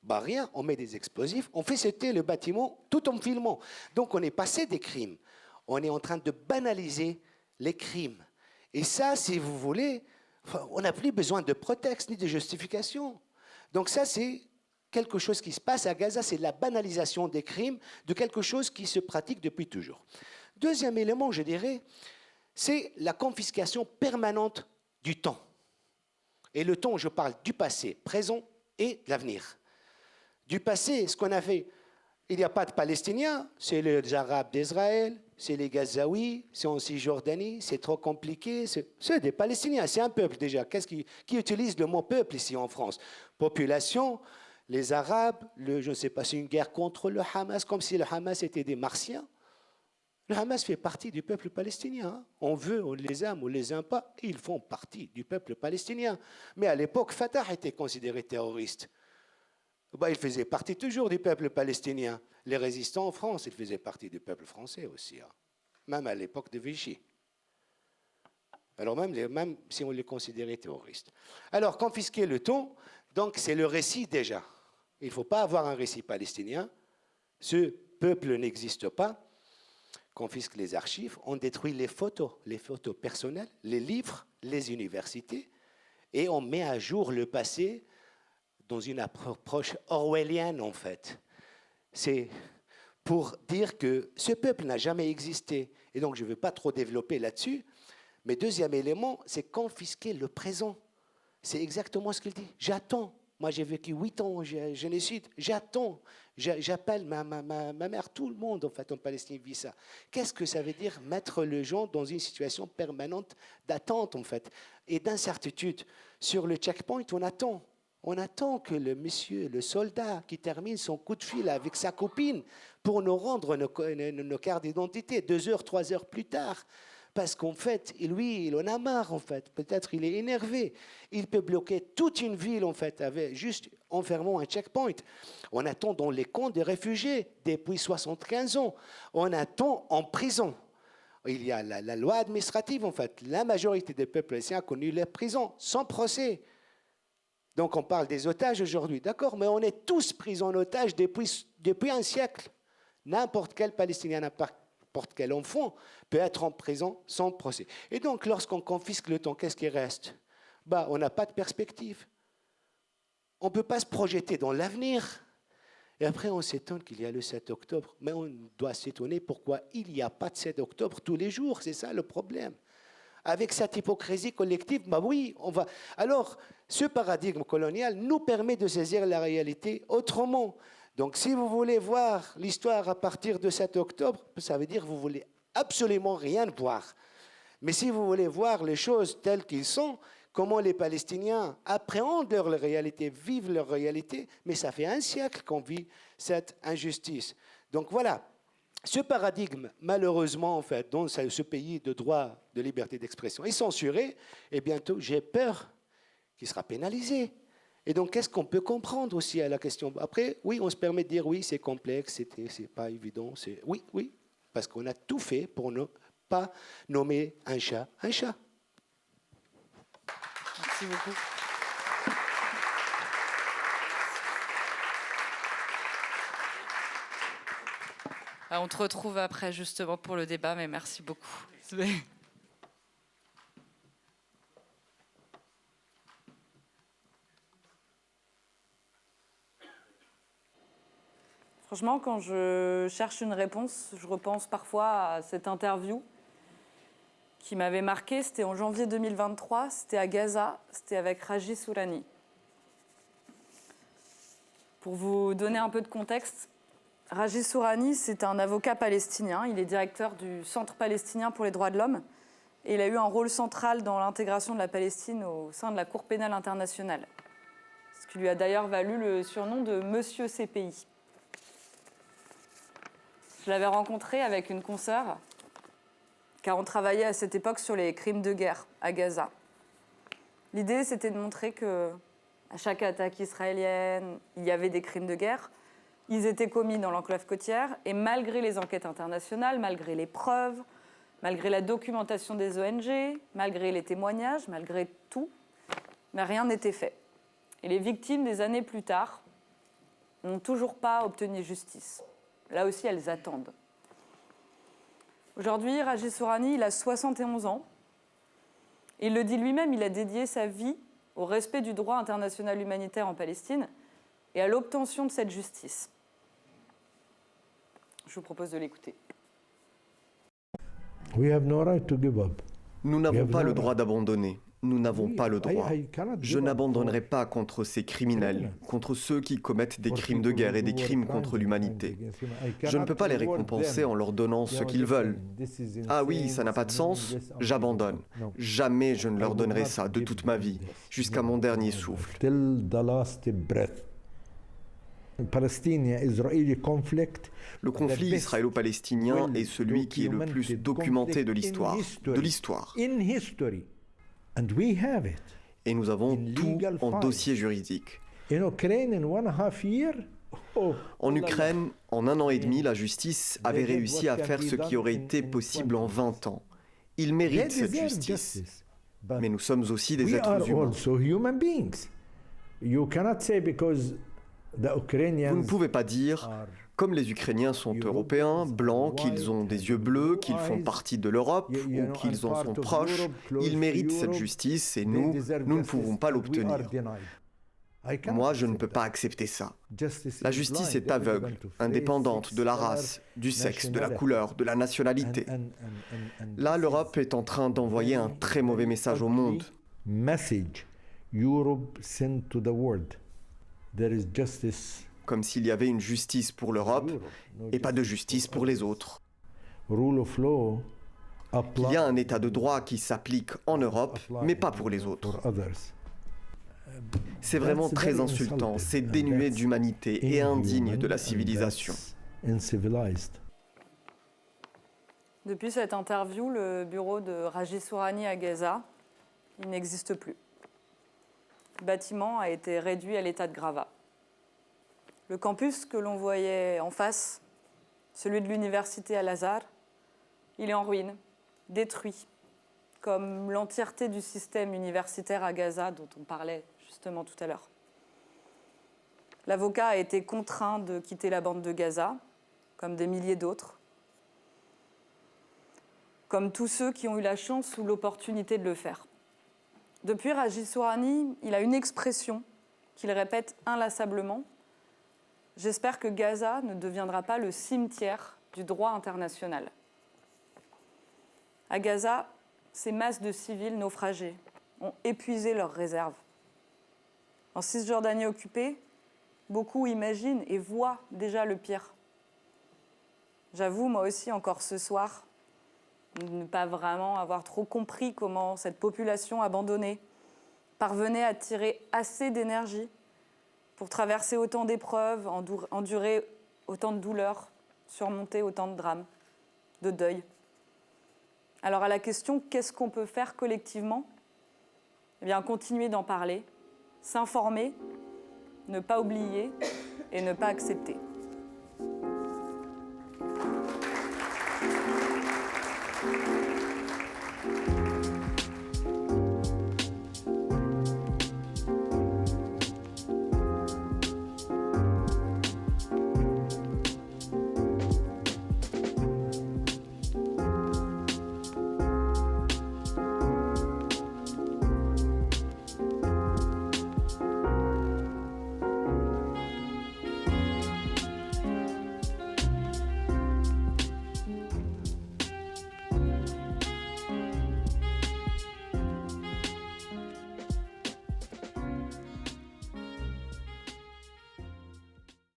Speaker 17: Bah rien, on met des explosifs, on fait sauter le bâtiment tout en filmant. Donc on est passé des crimes. On est en train de banaliser les crimes. Et ça, si vous voulez, on n'a plus besoin de prétexte ni de justification. Donc ça, c'est quelque chose qui se passe à Gaza, c'est la banalisation des crimes, de quelque chose qui se pratique depuis toujours. Deuxième élément, je dirais, c'est la confiscation permanente du temps. Et le temps, je parle du passé, présent et de l'avenir. Du passé, ce qu'on a fait, il n'y a pas de Palestiniens, c'est les Arabes d'Israël, c'est les Gazaouis, c'est en Cisjordanie, c'est trop compliqué, c'est des Palestiniens, c'est un peuple déjà. Qui utilise le mot peuple ici en France? Population, les Arabes, je ne sais pas, c'est une guerre contre le Hamas, comme si le Hamas était des Martiens. Le Hamas fait partie du peuple palestinien. Hein. On veut, on les aime, on les aime pas, ils font partie du peuple palestinien. Mais à l'époque, Fatah était considéré terroriste. Ben, il faisait partie toujours du peuple palestinien. Les résistants en France, ils faisaient partie du peuple français aussi, hein. Même à l'époque de Vichy. Alors même si on les considérait terroristes. Alors, confisquer le temps, donc c'est le récit déjà. Il ne faut pas avoir un récit palestinien. Ce peuple n'existe pas. Confisque les archives, on détruit les photos personnelles, les livres, les universités, et on met à jour le passé dans une approche orwellienne, en fait. C'est pour dire que ce peuple n'a jamais existé. Et donc, je ne veux pas trop développer là-dessus. Mais deuxième élément, c'est confisquer le présent. C'est exactement ce qu'il dit. J'attends. Moi, j'ai vécu 8 ans au génocide. J'attends. J'appelle ma mère, tout le monde, en fait, en Palestine vit ça. Qu'est-ce que ça veut dire mettre les gens dans une situation permanente d'attente, en fait, et d'incertitude? Sur le checkpoint, on attend. On attend que le monsieur, le soldat, qui termine son coup de fil avec sa copine pour nous rendre nos cartes d'identité 2 heures, 3 heures plus tard. Parce qu'en fait, lui, il en a marre, en fait. Peut-être il est énervé. Il peut bloquer toute une ville, en fait, avec juste en fermant un checkpoint. On attend dans les camps de réfugiés depuis 75 ans. On attend en prison. Il y a la loi administrative, en fait. La majorité des peuples palestiniens a connu les prisons sans procès. Donc on parle des otages aujourd'hui, d'accord, mais on est tous pris en otage depuis un siècle. N'importe quel Palestinien, n'importe quel enfant peut être en prison sans procès. Et donc lorsqu'on confisque le temps, qu'est-ce qui reste? On n'a pas de perspective. On ne peut pas se projeter dans l'avenir. Et après, on s'étonne qu'il y a le 7 octobre. Mais on doit s'étonner pourquoi il n'y a pas de 7 octobre tous les jours. C'est ça le problème. Avec cette hypocrisie collective, oui, on va... Alors, ce paradigme colonial nous permet de saisir la réalité autrement. Donc, si vous voulez voir l'histoire à partir de 7 octobre, ça veut dire que vous voulez absolument rien voir. Mais si vous voulez voir les choses telles qu'elles sont, comment les Palestiniens appréhendent leur réalité, vivent leur réalité, mais ça fait un siècle qu'on vit cette injustice. Donc voilà. Ce paradigme, malheureusement, en fait, dans ce pays de droit, de liberté d'expression, est censuré, et bientôt, j'ai peur qu'il sera pénalisé. Et donc, qu'est-ce qu'on peut comprendre aussi à la question? Après, oui, on se permet de dire, oui, c'est complexe, c'est pas évident. Oui, parce qu'on a tout fait pour ne pas nommer un chat un chat.
Speaker 2: Merci beaucoup. On te retrouve après justement pour le débat, mais merci beaucoup. Franchement, quand je cherche une réponse, je repense parfois à cette interview qui m'avait marquée. C'était en janvier 2023, c'était à Gaza, c'était avec Raji Sourani. Pour vous donner un peu de contexte, Raji Sourani, c'est un avocat palestinien. Il est directeur du Centre palestinien pour les droits de l'homme. Et il a eu un rôle central dans l'intégration de la Palestine au sein de la Cour pénale internationale. Ce qui lui a d'ailleurs valu le surnom de Monsieur CPI. Je l'avais rencontré avec une consoeur, car on travaillait à cette époque sur les crimes de guerre à Gaza. L'idée, c'était de montrer qu'à chaque attaque israélienne, il y avait des crimes de guerre. Ils étaient commis dans l'enclave côtière et malgré les enquêtes internationales, malgré les preuves, malgré la documentation des ONG, malgré les témoignages, malgré tout, mais rien n'était fait. Et les victimes, des années plus tard, n'ont toujours pas obtenu justice. Là aussi, elles attendent. Aujourd'hui, Raji Sourani, il a 71 ans. Il le dit lui-même, il a dédié sa vie au respect du droit international humanitaire en Palestine et à l'obtention de cette justice. Je vous propose de l'écouter.
Speaker 5: Nous n'avons pas le droit d'abandonner. Nous n'avons pas le droit. Je n'abandonnerai pas contre ces criminels, contre ceux qui commettent des crimes de guerre et des crimes contre l'humanité. Je ne peux pas les récompenser en leur donnant ce qu'ils veulent. Ah oui, ça n'a pas de sens, j'abandonne. Jamais je ne leur donnerai ça de toute ma vie, jusqu'à mon dernier souffle. Le conflit israélo-palestinien est celui qui est le plus documenté de l'histoire. Et nous avons tout en dossier juridique. En Ukraine, en 1 an et demi, la justice avait réussi à faire ce qui aurait été possible en 20 ans. Ils méritent cette justice. Mais nous sommes aussi des êtres humains. Vous ne pouvez pas dire, comme les Ukrainiens sont européens, blancs, qu'ils ont des yeux bleus, qu'ils font partie de l'Europe ou qu'ils en sont proches, ils méritent cette justice et nous ne pouvons pas l'obtenir. Moi, je ne peux pas accepter ça. La justice est aveugle, indépendante de la race, du sexe, de la couleur, de la nationalité. Là, l'Europe est en train d'envoyer un très mauvais message au monde. Comme s'il y avait une justice pour l'Europe et pas de justice pour les autres. Il y a un état de droit qui s'applique en Europe, mais pas pour les autres. C'est vraiment très insultant, c'est dénué d'humanité et indigne de la civilisation.
Speaker 2: Depuis cette interview, le bureau de Raji Sourani à Gaza, il n'existe plus. Le bâtiment a été réduit à l'état de gravat. Le campus que l'on voyait en face, celui de l'université Al-Azhar, il est en ruine, détruit, comme l'entièreté du système universitaire à Gaza dont on parlait justement tout à l'heure. L'avocat a été contraint de quitter la bande de Gaza, comme des milliers d'autres, comme tous ceux qui ont eu la chance ou l'opportunité de le faire. Depuis, Raji Sourani, il a une expression qu'il répète inlassablement. « J'espère que Gaza ne deviendra pas le cimetière du droit international. » À Gaza, ces masses de civils naufragés ont épuisé leurs réserves. En Cisjordanie occupée, beaucoup imaginent et voient déjà le pire. J'avoue, moi aussi, encore ce soir, ne pas vraiment avoir trop compris comment cette population abandonnée parvenait à tirer assez d'énergie pour traverser autant d'épreuves, endurer autant de douleurs, surmonter autant de drames, de deuil. Alors à la question « qu'est-ce qu'on peut faire collectivement ?» Eh bien, continuer d'en parler, s'informer, ne pas oublier et ne pas accepter.